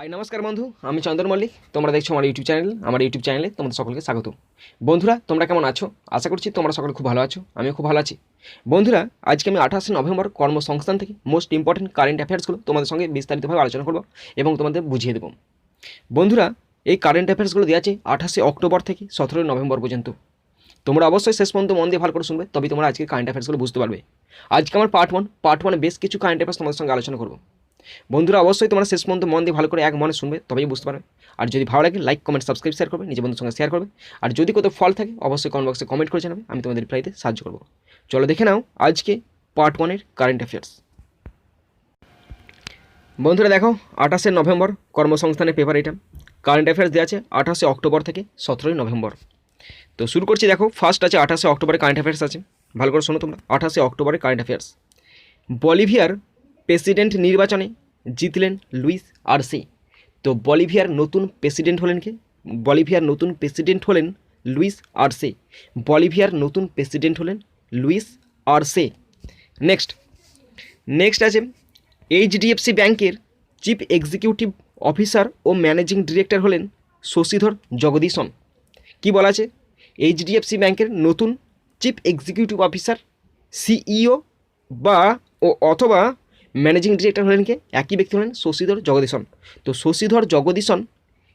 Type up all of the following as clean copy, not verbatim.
High নমস্কার বন্ধু, আমি চন্দন মল্লিক। তোমরা দেখছো আমার ইউটিউব চ্যানেলে তোমাদের সকলকে স্বাগত। বন্ধুরা, তোমরা কেমন আছো? আশা করছি তোমরা সকলে খুব ভালো আছো, আমিও খুব ভালো আছি। বন্ধুরা, আজকে আমি 28 নভেম্বর কর্মসংস্থান থেকে মোস্ট ইম্পর্টেন্ট কারেন্ট অ্যাফেয়ার্সগুলো তোমাদের সঙ্গে বিস্তারিতভাবে আলোচনা করবো এবং তোমাদের বুঝিয়ে দেবো। বন্ধুরা, এই কারেন্ট অ্যাফেয়ার্সগুলো দেওয়া আছে 28 অক্টোবর থেকে 17 নভেম্বর পর্যন্ত। তোমরা অবশ্যই শেষ পর্যন্ত মন দিয়ে ভালো করে শুনবে, তবেই তোমরা আজকে কারেন্ট অ্যাফেয়ার্সগুলো বুঝতে পারবে। আজকে আমার পার্ট ওয়ানে বেশ কিছু কারেন্ট অ্যাফেয়ার্স তোমাদের সঙ্গে আলোচনা করবো। বন্ধুরা, অবশ্যই তোমরা শেষ পর্যন্ত মন দিয়ে ভালো করে এক মনে শুনবে, তবেই বুঝতে পারবে। আর যদি ভালো লাগে লাইক কমেন্ট সাবস্ক্রাইব শেয়ার করবে, নিজের বন্ধুর সঙ্গে শেয়ার করবে। আর যদি কোথাও ফল থাকে অবশ্যই কমেন্ট বক্সে কমেন্ট করে জানাবে, আমি তোমাদের রিপ্লাইতে সাহায্য করবো। চলো দেখে নাও আজকে পার্ট ওয়ানের কারেন্ট অ্যাফেয়ার্স। বন্ধুরা দেখো, 28 নভেম্বর কর্মসংস্থানের পেপার এটা। কারেন্ট অ্যাফেয়ার্স দেওয়া আছে 28 অক্টোবর থেকে 17 নভেম্বর। তো শুরু করছি। দেখো, ফার্স্ট আছে 28 অক্টোবরে কারেন্ট অ্যাফেয়ার্স আছে, ভালো করে শোনো তোমরা। 28 অক্টোবরে কারেন্ট অ্যাফেয়ার্স। বলিভিয়ার প্রেসিডেন্ট নির্বাচনে জিতলেন লুইস আর্সে। তো বলিভিয়ার নতুন প্রেসিডেন্ট হলেন কে? বলিভিয়ার নতুন প্রেসিডেন্ট হলেন লুইস আর্সে। বলিভিয়ার নতুন প্রেসিডেন্ট হলেন লুইস আর্সে। নেক্সট আছে এইচডিএফসি ব্যাংকের চিফ এক্সিকিউটিভ অফিসার ও ম্যানেজিং ডিরেক্টর হলেন শশীধর জগদীশন। কি বলা আছে? এইচডিএফসি ব্যাংকের নতুন চিফ এক্সিকিউটিভ অফিসার, সিইও অথবা ম্যানেজিং ডিরেক্টর হলেন কে? একই ব্যক্তি হলেন শশীধর জগদীশন। তো শশীধর জগদীশন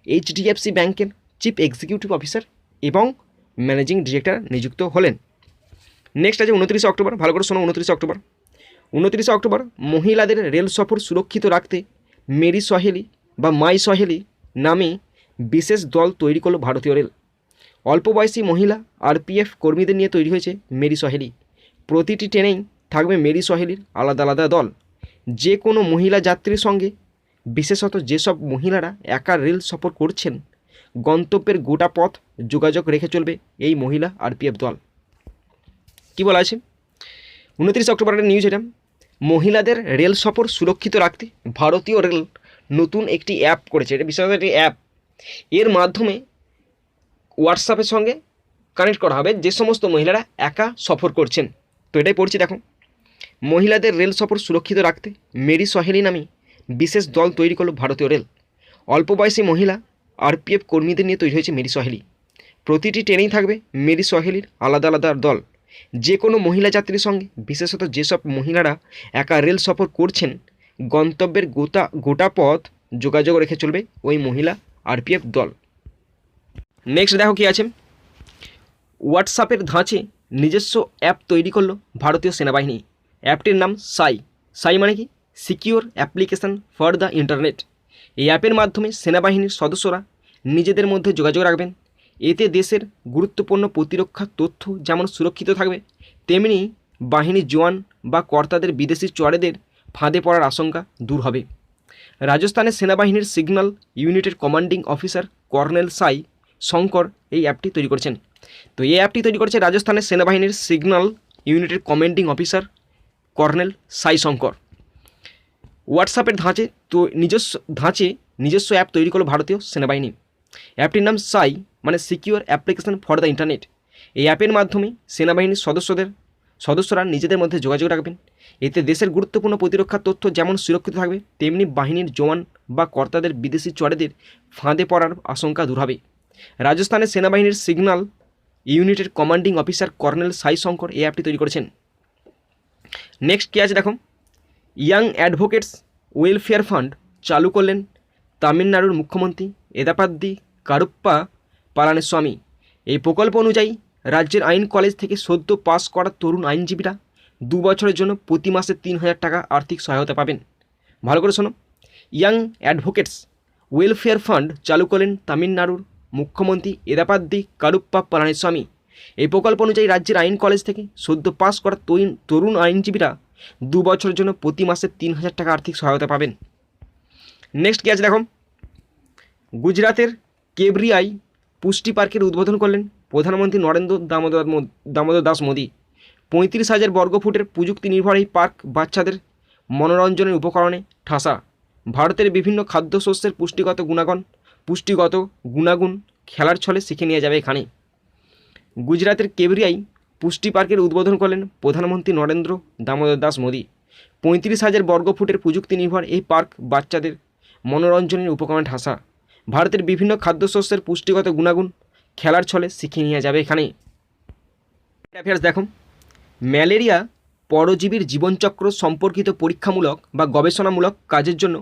এইচডিএফসি ব্যাংকের চিফ এক্সিকিউটিভ অফিসার এবং ম্যানেজিং ডিরেক্টর নিযুক্ত হলেন। নেক্সট আছে 29 অক্টোবর, ভালো করে শোনো। 29 অক্টোবর মহিলাদের রেল সফর সুরক্ষিত রাখতে মেরি সহেলি বা মাই সহেলি নামে বিশেষ দল তৈরি করল ভারতীয় রেল। অল্প বয়সী মহিলা আরপিএফ কর্মীদের নিয়ে তৈরি হয়েছে মেরি সহেলি। প্রতিটি ট্রেনেই থাকবে মেরি সহেলির আলাদা আলাদা দল। যে কোনো মহিলা যাত্রীর সঙ্গে, বিশেষত যেসব মহিলারা একা রেল সফর করছেন, গন্তব্যের গোটা পথ যোগাযোগ রেখে চলবে এই মহিলা আরপিএফ দল। কি বলা আছে? 29 অক্টোবরের নিউজ এটা। মহিলাদের রেল সফর সুরক্ষিত রাখতে ভারতীয় রেল নতুন একটি অ্যাপ করেছে। এটা বিশেষত একটি অ্যাপ। এর মাধ্যমে হোয়াটসঅ্যাপের সঙ্গে কানেক্ট করা হবে যে সমস্ত মহিলারা একা সফর করছেন। তো এটাই পড়ছি, দেখো। মহিলাদের রেল সফর সুরক্ষিত রাখতে মেরি সহেলি নামে বিশেষ দল তৈরি করল ভারতীয় রেল। অল্প বয়সী মহিলা আরপিএফ কর্মীদের নিয়ে তৈরি হয়েছে মেরি সহেলি। প্রতিটি ট্রেনেই থাকবে মেরি সহেলির আলাদা আলাদা দল। যে কোনো মহিলা যাত্রীর সঙ্গে, বিশেষত যেসব মহিলারা একা রেল সফর করছেন, গন্তব্যের গোটা পথ যোগাযোগ রেখে চলবে ওই মহিলা আরপিএফ দল। নেক্সট দেখো কি আছে। হোয়াটসঅ্যাপের ধাঁচে নিজস্ব অ্যাপ তৈরি করলো ভারতীয় সেনাবাহিনী। অ্যাপটির নাম সাই মানে কি? Secure application for the internet. এই অ্যাপের মাধ্যমে সেনাবাহিনীর সদস্যরা নিজেদের মধ্যে যোগাযোগ রাখবেন। এতে দেশের গুরুত্বপূর্ণ প্রতিরক্ষা তথ্য যেমন সুরক্ষিত থাকবে, তেমনি বাহিনীর জওয়ান বা কর্তাদের বিদেশি চোরেদের ফাঁদে পড়ার আশঙ্কা দূর হবে। রাজস্থানের সেনাবাহিনীর সিগন্যাল ইউনিটের কমান্ডিং অফিসার কর্নেল সাই শঙ্কর এই অ্যাপটি তৈরি করেছেন। তো এই অ্যাপটি তৈরি করেছে রাজস্থানের সেনাবাহিনীর সিগন্যাল ইউনিটের কমান্ডিং অফিসার কর্নেল সাই শঙ্কর। হোয়াটসঅ্যাপের নিজস্ব অ্যাপ তৈরি করলো ভারতীয় সেনাবাহিনী। অ্যাপটির নাম সাই মানে secure application for the internet. এই অ্যাপের মাধ্যমে সেনাবাহিনীর সদস্যরা নিজেদের মধ্যে যোগাযোগ রাখবেন। এতে দেশের গুরুত্বপূর্ণ প্রতিরক্ষা তথ্য যেমন সুরক্ষিত থাকবে, তেমনি বাহিনীর জওয়ান বা কর্তাদের বিদেশি চোরেদের ফাঁদে পড়ার আশঙ্কা দূর হবে। রাজস্থানের সেনাবাহিনীর সিগন্যাল ইউনিটের কমান্ডিং অফিসার কর্নেল সাই শঙ্কর এই অ্যাপটি তৈরি করেছেন। নেক্সট কী আছে দেখো। ইয়াং অ্যাডভোকেটস ওয়েলফেয়ার ফান্ড চালু করলেন তামিলনাড়ুর মুখ্যমন্ত্রী এদাপাদ্দি কারুপ্পা পালানিস্বামী। এই প্রকল্প অনুযায়ী রাজ্যের আইন কলেজ থেকে সদ্য পাস করা তরুণ আইনজীবীরা 2 বছরের জন্য প্রতি মাসে 3000 টাকা আর্থিক সহায়তা পাবেন। ভালো করে শোনো। ইয়াং অ্যাডভোকেটস ওয়েলফেয়ার ফান্ড চালু করলেন তামিলনাড়ুর মুখ্যমন্ত্রী এদাপাদ্দি কারুপ্পা পালানিস্বামী। এই প্রকল্প অনুযায়ী রাজ্যের আইন কলেজ থেকে সদ্য পাস করা তরুণ আইনজীবীরা 2 বছরের জন্য প্রতি মাসে 3000 টাকা আর্থিক সহায়তা পাবেন। নেক্সট কী আছে দেখো। গুজরাতের কেবরিয়ায় পুষ্টি পার্কের উদ্বোধন করলেন প্রধানমন্ত্রী নরেন্দ্র দামোদর দাস মোদী। 35,000 বর্গফুটের প্রযুক্তি নির্ভর এই পার্ক বাচ্চাদের মনোরঞ্জনের উপকরণে ঠাসা। ভারতের বিভিন্ন খাদ্যশস্যের পুষ্টিগত গুণাগুণ খেলার ছলে শিখে নিয়ে যাবে এখানে। গুজরাতের কেবরিয়ায় পুষ্টি পার্কের উদ্বোধন করলেন প্রধানমন্ত্রী নরেন্দ্র দামোদর দাস মোদী। 35,000 বর্গফুটের প্রযুক্তি নির্ভর এই পার্ক বাচ্চাদের মনোরঞ্জনের উপকরণ ঠাসা। ভারতের বিভিন্ন খাদ্যশস্যের পুষ্টিগত গুণাগুণ খেলার ছলে শিখে নেওয়া যাবে এখানে। অ্যাফেয়ার্স দেখো, ম্যালেরিয়া পরজীবীর জীবনচক্র সম্পর্কিত পরীক্ষামূলক বা গবেষণামূলক কাজের জন্য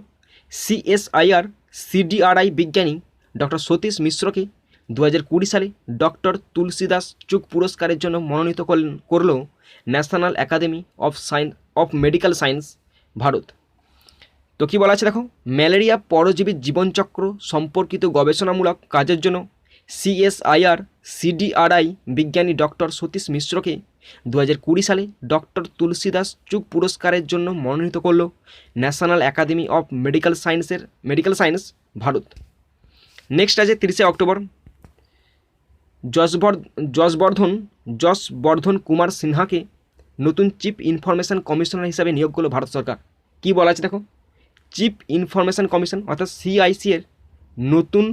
CSIR CDRI বিজ্ঞানী ডক্টর সতীশ মিশ্রকে 2020 সালে ডক্টর তুলসীদাস চুক পুরস্কারের জন্য মনোনীত করল national academy of medical science, Bharat. তো কী বলা আছে দেখো, ম্যালেরিয়া পরজীবীর জীবনচক্র সম্পর্কিত গবেষণামূলক কাজের জন্য CSIR CDRI বিজ্ঞানী ডক্টর সতীশ মিশ্রকে 2020 সালে ডক্টর তুলসীদাস চুক পুরস্কারের জন্য মনোনীত করল national academy of medical science, Bharat. Next আছে 30 অক্টোবর, যশবর্ধন কুমার সিনহাকে নতুন চিফ ইনফরমেশন কমিশনার হিসাবে নিয়োগ করল ভারত সরকার। কি বলা আছে দেখো, চিফ ইনফরমেশন কমিশন অর্থাৎ CIC এর নতুন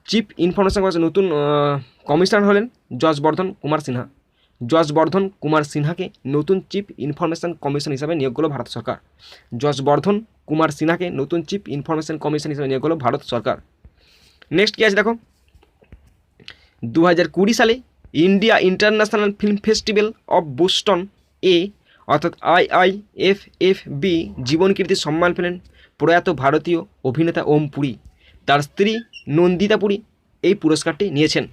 চিফ ইনফরমেশন নতুন কমিশনার হলেন যশবর্ধন কুমার সিনহাকে নতুন চিফ ইনফরমেশন কমিশন হিসাবে নিয়োগ করল ভারত সরকার। যশবর্ধন কুমার সিনহাকে নতুন চিফ ইনফরমেশন কমিশন হিসাবে নিয়োগ করল ভারত সরকার। নেক্সট কী আছে দেখো, 2020 সালে India international film festival of Boston অর্থাৎ IIFFB জীবনকীর্তি সম্মান পেলেন প্রয়াত ভারতীয় অভিনেতা ওম পুরী। তার স্ত্রী নন্দিতা পুরী এই পুরস্কারটি নিয়েছেন।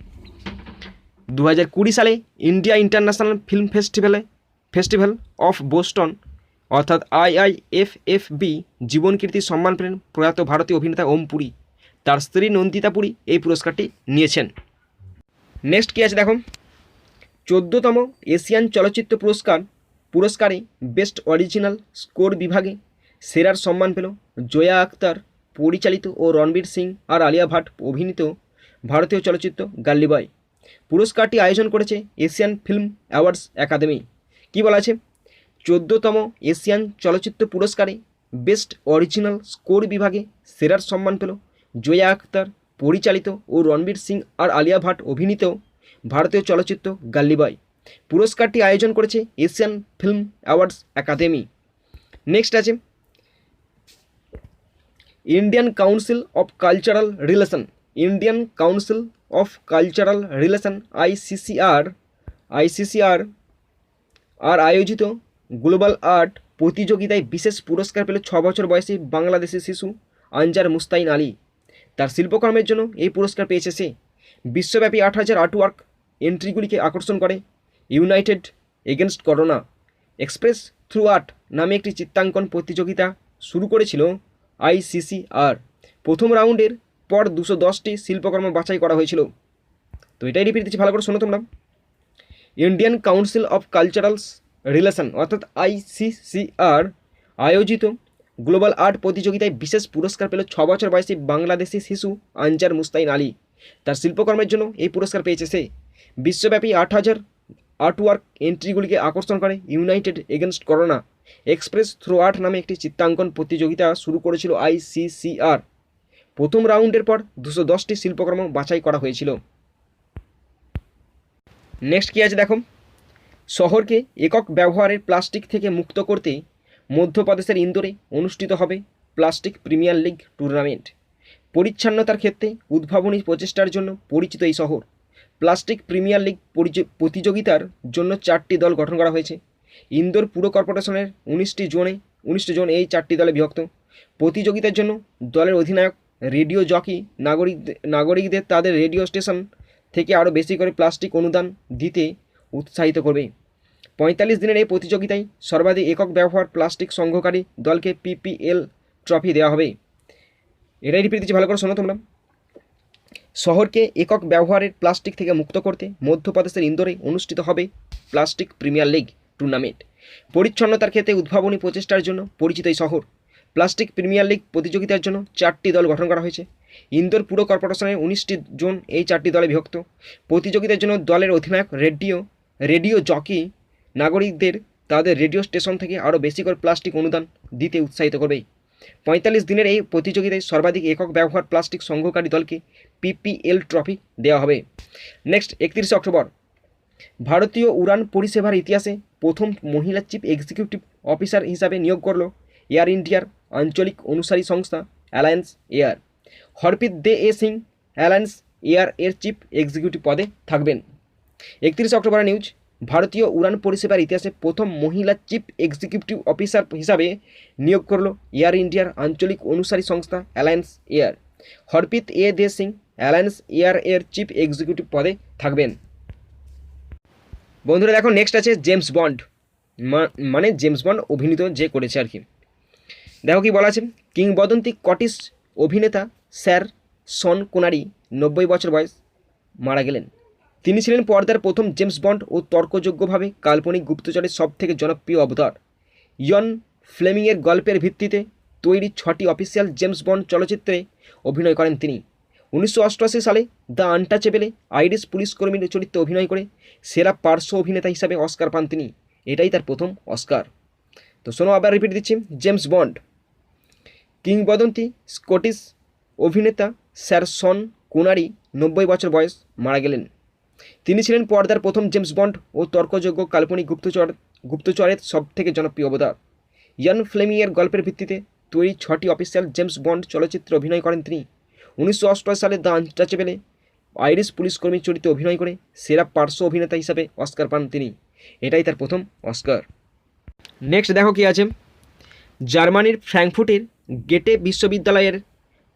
2020 সালে India international film festival of Boston অর্থাৎ IIFFB জীবনকীর্তি সম্মান পেলেন প্রয়াত ভারতীয় অভিনেতা ওম পুরী। তার স্ত্রী নন্দিতা পুরী এই পুরস্কারটি নিয়েছেন। নেক্সট কী আছে দেখো, 14তম এশিয়ান চলচ্চিত্র পুরস্কারে বেস্ট অরিজিনাল স্কোর বিভাগে সেরার সম্মান পেল জয়া আখতার পরিচালিত ও রণবীর সিং আর আলিয়া ভাট অভিনীত ভারতীয় চলচ্চিত্র গাল্লি বয়। পুরস্কারটি আয়োজন করেছে এশিয়ান ফিল্ম অ্যাওয়ার্ডস একাডেমি। কী বলা আছে, 14তম এশিয়ান চলচ্চিত্র পুরস্কারে বেস্ট অরিজিনাল স্কোর বিভাগে সেরার সম্মান পেল জয়া আখতার পরিচালিত ও রণবীর সিং আর আলিয়া ভাট অভিনীত ভারতীয় চলচ্চিত্র গাল্লি বয়। পুরস্কারটি আয়োজন করেছে Asian film awards academy. Next আছে Indian council of cultural relation ICCR আর আয়োজিত গ্লোবাল আর্ট প্রতিযোগিতায় বিশেষ পুরস্কার পেল 6 বছর বয়সী বাংলাদেশি শিশু আনজার মুস্তাইন আলী। তার শিল্পকর্মের জন্য এই পুরস্কার পেয়েছে সে। বিশ্বব্যাপী 8,000 আর্টওয়ার্ক এন্ট্রিগুলিকে আকর্ষণ করে United against corona express through art নামে একটি চিত্রাঙ্কন প্রতিযোগিতা শুরু করেছিল ICCR। প্রথম রাউন্ডের পর 210টি শিল্পকর্ম বাছাই করা হয়েছিল। তো এটাই রিপিট দিচ্ছি, ভালো করে শোনো তোমরা। Indian council of cultural relation অর্থাৎ ICCR আয়োজিত গ্লোবাল আর্ট প্রতিযোগিতায় বিশেষ পুরস্কার পেল 6 বছর বয়সী বাংলাদেশি শিশু আনজার মুস্তাইন আলী। তার শিল্পকর্মের জন্য এই পুরস্কার পেয়েছে সে। বিশ্বব্যাপী 8,000 আর্টওয়ার্ক এন্ট্রিগুলিকে আকর্ষণ করে United against corona express through art নামে একটি চিত্রাঙ্কন প্রতিযোগিতা শুরু করেছিল ICCR। প্রথম রাউন্ডের পর 210টি শিল্পকর্ম বাছাই করা হয়েছিল। নেক্সট কী আছে দেখো, শহরকে একক ব্যবহারের প্লাস্টিক থেকে মুক্ত করতে মধ্যপ্রদেশের ইন্দোরে অনুষ্ঠিত হবে প্লাস্টিক প্রিমিয়ার লিগ টুর্নামেন্ট। পরিচ্ছন্নতার ক্ষেত্রে উদ্ভাবনী প্রচেষ্টার জন্য পরিচিত এই শহর। প্লাস্টিক প্রিমিয়ার লিগ প্রতিযোগিতার জন্য 4টি দল গঠন করা হয়েছে। ইন্দোর পুর কর্পোরেশনের 19টি জন এই 4টি দলে বিভক্ত। প্রতিযোগিতার জন্য দলের অধিনায়ক রেডিও জকি নাগরিকদের তাদের রেডিও স্টেশন থেকে আরও বেশি করে প্লাস্টিক অনুদান দিতে উৎসাহিত করবে। 45 দিনের এই প্রতিযোগিতায় সর্বাধিক একক ব্যবহার প্লাস্টিক সংগ্রহকারী দলকে PPL ট্রফি দেওয়া হবে। এটাই রিপিট দিচ্ছি, ভালো করে শোনো তোমরা। শহরকে একক ব্যবহারের প্লাস্টিক থেকে মুক্ত করতে মধ্যপ্রদেশের ইন্দোরে অনুষ্ঠিত হবে প্লাস্টিক প্রিমিয়ার লিগ টুর্নামেন্ট। পরিচ্ছন্নতার ক্ষেত্রে উদ্ভাবনী প্রচেষ্টার জন্য পরিচিত এই শহর। প্লাস্টিক প্রিমিয়ার লিগ প্রতিযোগিতার জন্য 4টি দল গঠন করা হয়েছে। ইন্দোর পুর কর্পোরেশনের 19টি জন এই 4টি দলে বিভক্ত। প্রতিযোগিতার জন্য দলের অধিনায়ক রেডিও জকি নাগরিকদের তাদের রেডিও স্টেশন থেকে আরও বেশি করে প্লাস্টিক অনুদান দিতে উৎসাহিত করবে। 45 দিনের এই প্রতিযোগিতায় সর্বাধিক একক ব্যবহার প্লাস্টিক সংগ্রহকারী দলকে PPL ট্রফি দেওয়া হবে। নেক্সট 31 অক্টোবর, ভারতীয় উড়ান পরিষেবার ইতিহাসে প্রথম মহিলা চিফ এক্সিকিউটিভ অফিসার হিসাবে নিয়োগ করল এয়ার ইন্ডিয়ার আঞ্চলিক অনুসারী সংস্থা অ্যালায়েন্স এয়ার। হরপ্রীত দে সিং অ্যালায়েন্স এয়ার এর চিফ এক্সিকিউটিভ পদে থাকবেন। 31 অক্টোবর নিউজ, ভারতীয় উড়ান পরিষেবার ইতিহাসে প্রথম মহিলা চিফ এক্সিকিউটিভ অফিসার হিসাবে নিয়োগ করল এয়ার ইন্ডিয়ার আঞ্চলিক অনুসারী সংস্থা অ্যালায়েন্স এয়ার। হরপ্রীত দে সিং অ্যালায়েন্স এয়ার এর চিফ এক্সিকিউটিভ পদে থাকবেন। বন্ধুরা দেখো, নেক্সট আছে জেমস বন্ড, মানে জেমস বন্ড অভিনীত যে করেছে আর কি। দেখো কি বলা আছে, কিংবদন্তি স্কটিশ অভিনেতা স্যার শন কোনারি 90 বছর বয়স মারা গেলেন। তিনি ছিলেন পর্দার প্রথম জেমস বন্ড ও তর্কযোগ্যভাবে কাল্পনিক গুপ্তচরের সবথেকে জনপ্রিয় অবতার। ইয়ন ফ্লেমিংয়ের গল্পের ভিত্তিতে তৈরি 6টি অফিসিয়াল জেমস বন্ড চলচ্চিত্রে অভিনয় করেন তিনি। 1988 সালে দ্য আনটাচেবলে আইরিশ পুলিশকর্মীর চরিত্রে অভিনয় করে সেরা পার্শ্ব অভিনেতা হিসাবে অস্কার পান তিনি। এটাই তার প্রথম অস্কার। তো শোনো, আবার রিপিট দিচ্ছি, জেমস বন্ড, কিংবদন্তি স্কটিশ অভিনেতা স্যার শন কোনারি 90 বছর বয়স মারা গেলেন। তিনি ছিলেন পর্দার প্রথম জেমস বন্ড ও তর্কযোগ্য কাল্পনিক গুপ্তচরের সবথেকে জনপ্রিয় অবতার। ইয়ান ফ্লেমিংয়ের গল্পের ভিত্তিতে তৈরি 6টি অফিসিয়াল জেমস বন্ড চলচ্চিত্রে অভিনয় করেন তিনি। 1988 সালে দ্য আনটাচেবলে আইরিশ পুলিশকর্মীর চরিত্রে অভিনয় করে সেরা পার্শ্ব অভিনেতা হিসাবে অস্কার পান তিনি। এটাই তার প্রথম অস্কার। নেক্সট দেখো কি আছে, জার্মানির ফ্র্যাঙ্কফুর্টের গেটে বিশ্ববিদ্যালয়ের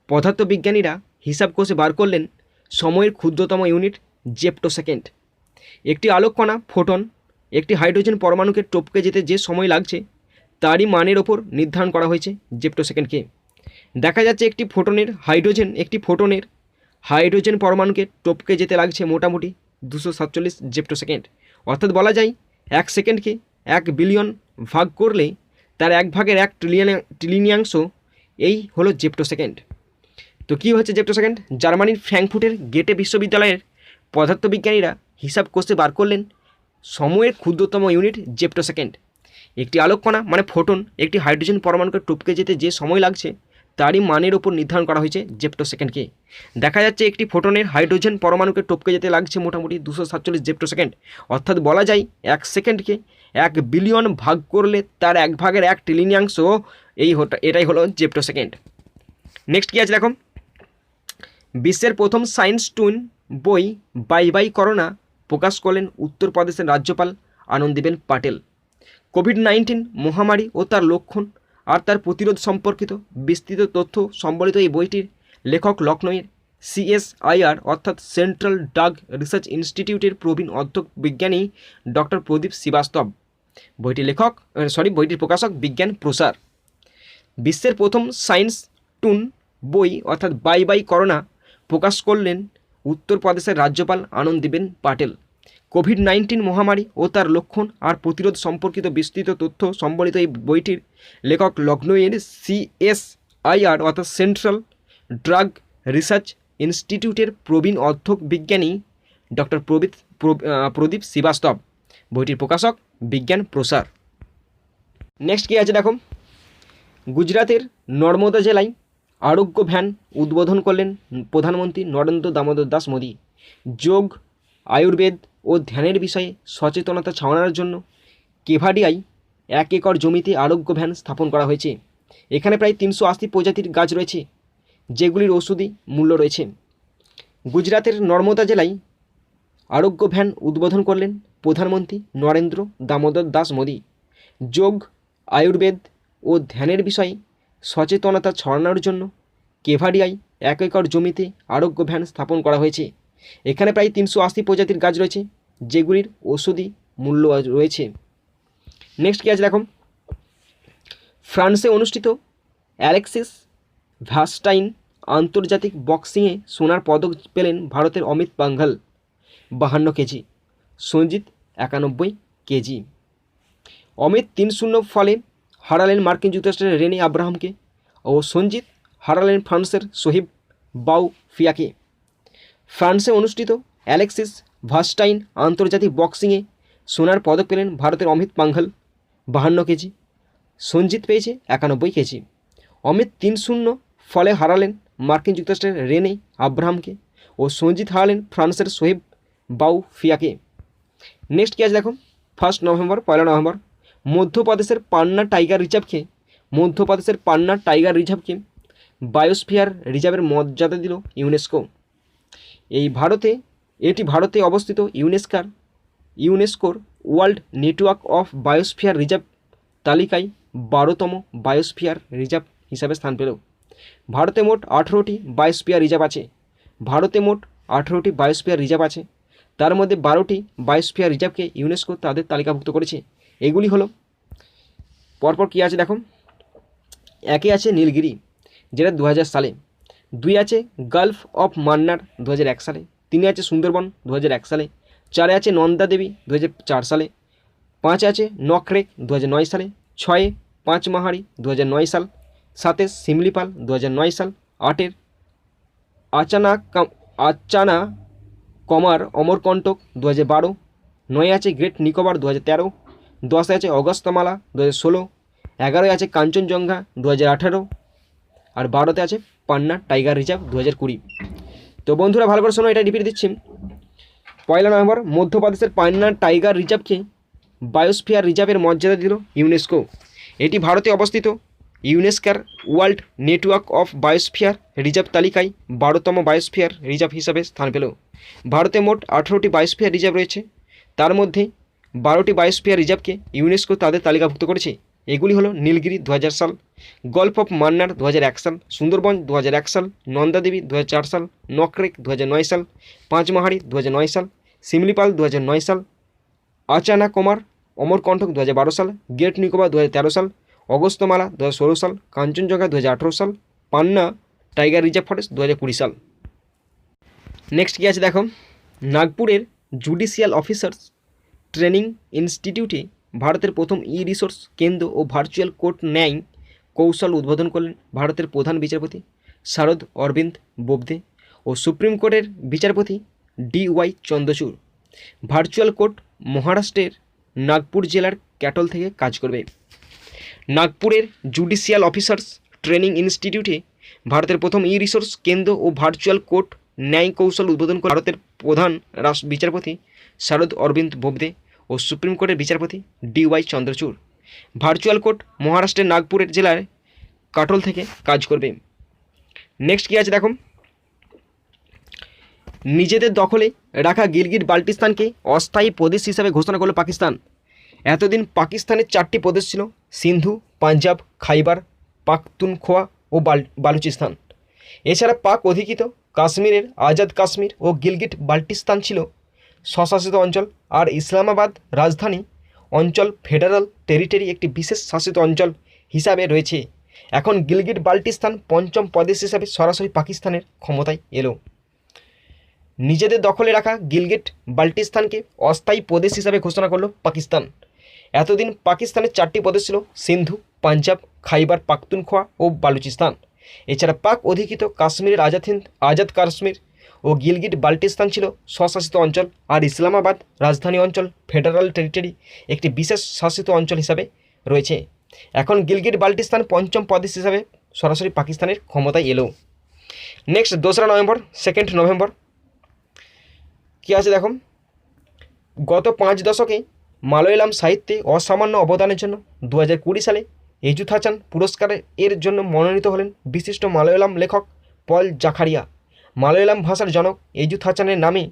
পদার্থবিজ্ঞানীরা হিসাব কষে বার করলেন সময়ের ক্ষুদ্রতম ইউনিট জেপ্টোসেকেন্ড। একটি আলোককণা ফোটন একটি হাইড্রোজেন পরমাণুকে টপকে যেতে যে সময় লাগছে তারই মানের ওপর নির্ধারণ করা হয়েছে জেপ্টোসেকেন্ডকে। দেখা যাচ্ছে একটি ফোটনের হাইড্রোজেন পরমাণুকে টপকে যেতে লাগছে মোটামুটি 247 জেপ্টোসেকেন্ড। অর্থাৎ বলা যায় 1 সেকেন্ডকে 1 বিলিয়ন ভাগ করলে তার 1/1 ট্রিলিয়নাংশ এই হলো জেপ্টোসেকেন্ড। তো কী হচ্ছে জেপ্টোসেকেন্ড? জার্মানির ফ্র্যাঙ্কফুর্টের গেটে বিশ্ববিদ্যালয়ের পদার্থবিজ্ঞানীরা হিসাব কষে বার করলেন সময়ের ক্ষুদ্রতম ইউনিট জেপ্টোসেকেন্ড। একটি আলোককণা মানে ফোটন একটি হাইড্রোজেন পরমাণুকে টপকে যেতে যে সময় লাগছে তারই মানের ওপর নির্ধারণ করা হয়েছে জেপ্টোসেকেন্ডকে। দেখা যাচ্ছে একটি ফোটনের হাইড্রোজেন পরমাণুকে টপকে যেতে লাগছে মোটামুটি 247 জেপ্টোসেকেন্ড। অর্থাৎ বলা যায় 1 সেকেন্ডকে 1 বিলিয়ন ভাগ করলে তার 1/1 ট্রিলিয়নাংশ এটাই হলো জেপ্টোসেকেন্ড। নেক্সট কী আছে দেখো, বিশ্বের প্রথম সায়েন্স টুন বই বাই বাই করোনা প্রকাশ করলেন উত্তরপ্রদেশের রাজ্যপাল আনন্দীবেন পাটেল। কোভিড-19 মহামারী ও তার লক্ষণ আর তার প্রতিরোধ সম্পর্কিত বিস্তৃত তথ্য সম্বলিত এই বইটির লেখক লখনৌয়ের CSIR অর্থাৎ সেন্ট্রাল ড্রাগ রিসার্চ ইনস্টিটিউটের প্রবীণ অধ্যক্ষ বিজ্ঞানী ডক্টর প্রদীপ শ্রীবাস্তব। বইটির প্রকাশক বিজ্ঞান প্রসার। বিশ্বের প্রথম সায়েন্স টুন বই অর্থাৎ বাই বাই করোনা প্রকাশ করলেন উত্তরপ্রদেশের রাজ্যপাল আনন্দীবেন পাটেল। কোভিড-19 মহামারী ও তার লক্ষণ আর প্রতিরোধ সম্পর্কিত বিস্তৃত তথ্য সম্বলিত এই বইটির লেখক লখনৌয়ের CSIR অর্থাৎ সেন্ট্রাল ড্রাগ রিসার্চ ইনস্টিটিউটের প্রবীণ অধ্যক্ষ বিজ্ঞানী ডক্টর প্রদীপ শ্রীবাস্তব। বইটির প্রকাশক বিজ্ঞান প্রসার। নেক্সট কী আছে দেখো, গুজরাতের নর্মদা জেলায় আরোগ্য ভ্যান উদ্বোধন করলেন প্রধানমন্ত্রী নরেন্দ্র দামোদর দাস মোদী। যোগ, আয়ুর্বেদ ও ধ্যানের বিষয়ে সচেতনতা ছড়ানোর জন্য কেভাডিয়ায় 1 একর জমিতে আরোগ্য ভ্যান স্থাপন করা হয়েছে। এখানে প্রায় 380 প্রজাতির গাছ রয়েছে যেগুলির ওষুধি মূল্য রয়েছে। গুজরাতের নর্মদা জেলায় আরোগ্য ভ্যান উদ্বোধন করলেন প্রধানমন্ত্রী নরেন্দ্র দামোদর দাস মোদী। যোগ, আয়ুর্বেদ ও ধ্যানের বিষয়ে সচেতনতা ছড়ানোর জন্য কেভাডিয়ায় 1 একর জমিতে আরোগ্য ভ্যান স্থাপন করা হয়েছে। এখানে প্রায় 380 প্রজাতির গাছ রয়েছে যেগুলির ওষুধি মূল্য রয়েছে। নেক্সট কী আছে দেখো, ফ্রান্সে অনুষ্ঠিত অ্যালেক্সিস ভাস্টাইন আন্তর্জাতিক বক্সিংয়ে সোনার পদক পেলেন ভারতের অমিত পাঙ্ঘাল 52 কেজি, সঞ্জিত 91 কেজি। অমিত 3-0 ফলে হারালেন মার্কিন যুক্তরাষ্ট্রের রেনি আব্রাহামকে ও সঞ্জিত হারালেন ফ্রান্সের সোহিব বাউফিয়াকে। ফ্রান্সে অনুষ্ঠিত অ্যালেক্সিস ভাস্টাইন আন্তর্জাতিক বক্সিংয়ে সোনার পদক পেলেন ভারতের অমিত পাঙ্ঘাল 52 কেজি, সঞ্জিত পেয়েছে 91 কেজি। অমিত 3-0 ফলে হারালেন মার্কিন যুক্তরাষ্ট্রের রেনে আব্রাহামকে ও সঞ্জিত হারালেন ফ্রান্সের সোহেব বাউফিয়াকে। নেক্সট কী আছে দেখো, 1 নভেম্বর মধ্যপ্রদেশের পান্না টাইগার রিজার্ভকে বায়োস্ফিয়ার রিজার্ভের মর্যাদা দিল ইউনেস্কো। এটি ভারতে অবস্থিত ইউনেস্কোর world network of biosphere reserve তালিকায় 12তম বায়োস্ফিয়ার রিজার্ভ হিসাবে স্থান পেল। ভারতে মোট 18টি বায়োস্ফিয়ার রিজার্ভ আছে। তার মধ্যে 12টি বায়োস্ফিয়ার রিজার্ভকে ইউনেস্কো তাদের তালিকাভুক্ত করেছে। এগুলি হলো পরপর কী আছে দেখো। 1 আছে নীলগিরি, যেটা 2000 সালে। 2 আছে গালফ অফ মান্নার 2001 সালে। 3 আছে সুন্দরবন 2001 সালে। 4 আছে নন্দা দেবী 2004 সালে। 5 আছে নকরেক 2009 সালে। 6 পাঁচমাহাড়ি 2009 সাল। 7 শিমলিপাল 2009 সাল। 8 আচানা কমার অমরকন্টক 2012। 9 আছে গ্রেট নিকোবর 2013। 10 আছে অগস্ত্যমালা 2016। 11 আছে কাঞ্চনজঙ্ঘা 2018। আর 12তে আছে পান্না টাইগার রিজার্ভ 2020। তো বন্ধুরা ভালো করে শোনো, এটা রিপিট দিচ্ছি। 1 নভেম্বর মধ্যপ্রদেশের পান্না টাইগার রিজার্ভকে বায়োস্ফিয়ার রিজার্ভের মর্যাদা দিল ইউনেস্কো। এটি ভারতে অবস্থিত ইউনেস্কোর world network of biosphere reserve তালিকায় 12তম বায়োস্ফিয়ার রিজার্ভ হিসাবে স্থান পেল। ভারতে মোট 18টি বায়োস্ফিয়ার রিজার্ভ রয়েছে। তার মধ্যে 12টি বায়োস্ফিয়ার রিজার্ভকে ইউনেস্কো তাদের তালিকাভুক্ত করেছে। এগুলি হলো নীলগিরি 2000 সাল, গল্ফ অফ মান্নার 2001 সাল, সুন্দরবন 2001 সাল, নন্দাদেবী 2004 সাল, নকরেক 2009 সাল, পাঁচমাহাড়ি 2009 সাল, শিমলিপাল 2009 সাল, আচানা কুমার অমরকন্টক 2012 সাল, গ্রেট নিকোবর 2013 সাল, অগস্ত্যমালা 2016 সাল, কাঞ্চনজঙ্ঘা 2018 সাল, পান্না টাইগার রিজার্ভ ফরেস্ট 2020 সাল। নেক্সট কী আছে দেখো। নাগপুরের জুডিশিয়াল অফিসার্স ট্রেনিং ইনস্টিটিউটে ভারতের প্রথম রিসোর্স কেন্দ্র ও ভার্চুয়াল কোর্ট ন্যায় কৌশল উদ্বোধন করলেন ভারতের প্রধান বিচারপতি শারদ অরবিন্দ বোবদে ও সুপ্রিম কোর্টের বিচারপতি DY চন্দ্রচূড়। ভার্চুয়াল কোর্ট মহারাষ্ট্রের নাগপুর জেলার ক্যাটল থেকে কাজ করবে। নাগপুরের জুডিশিয়াল অফিসার্স ট্রেনিং ইনস্টিটিউটে ভারতের প্রথম রিসোর্স কেন্দ্র ও ভার্চুয়াল কোর্ট ন্যায় কৌশল উদ্বোধন করে ভারতের প্রধান বিচারপতি শারদ অরবিন্দ বোবদে ও সুপ্রিম কোর্টের বিচারপতি DY চন্দ্রচূড়। ভার্চুয়াল কোর্ট মহারাষ্ট্রের নাগপুরের জেলার কাটল থেকে কাজ করবে। নেক্সট কী আছে দেখো। নিজেদের দখলে রাখা গিলগিট বাল্টিস্তানকে অস্থায়ী প্রদেশ হিসাবে ঘোষণা করল পাকিস্তান। এতদিন পাকিস্তানের 4টি প্রদেশ ছিল: সিন্ধু, পাঞ্জাব, খাইবার পাখতুনখোয়া ও বালুচিস্তান। এছাড়া পাক অধিকৃত কাশ্মীরের আজাদ কাশ্মীর ও গিলগিট বাল্টিস্তান ছিল স্বশাসিত অঞ্চল, আর ইসলামাবাদ রাজধানী অঞ্চল ফেডারাল টেরিটরি একটি বিশেষ শাসিত অঞ্চল হিসাবে রয়েছে। এখন গিলগিট বাল্টিস্তান 5ম প্রদেশ হিসাবে সরাসরি পাকিস্তানের ক্ষমতায় এলো। নিজেদের দখলে রাখা গিলগিট বাল্টিস্তানকে অস্থায়ী প্রদেশ হিসাবে ঘোষণা করল পাকিস্তান। এতদিন পাকিস্তানের 4টি প্রদেশ ছিল: সিন্ধু, পাঞ্জাব, খাইবার পাখতুনখোয়া ও বালুচিস্তান। এছাড়া পাক অধিকৃত কাশ্মীরের আজাদ কাশ্মীর ও গিলগিট বাল্টিস্তান ছিল স্বশাসিত অঞ্চল, আর ইসলামাবাদ রাজধানী অঞ্চল ফেডারাল টেরিটরি একটি বিশেষ শাসিত অঞ্চল হিসাবে রয়েছে। এখন গিলগিট বাল্টিস্তান 5ম প্রদেশ হিসাবে সরাসরি পাকিস্তানের ক্ষমতায় এলো। নেক্সট 2রা নভেম্বর 2 নভেম্বর কী আছে দেখো। গত 5 দশকে মালয়ালাম সাহিত্যে অসামান্য অবদানের জন্য 2020 সালে এজুথাচান পুরস্কারের জন্য মনোনীত হলেন বিশিষ্ট মালয়ালাম লেখক পল জাকারিয়া। মালয়ালাম ভাষার জনক এজুথাচানের নামে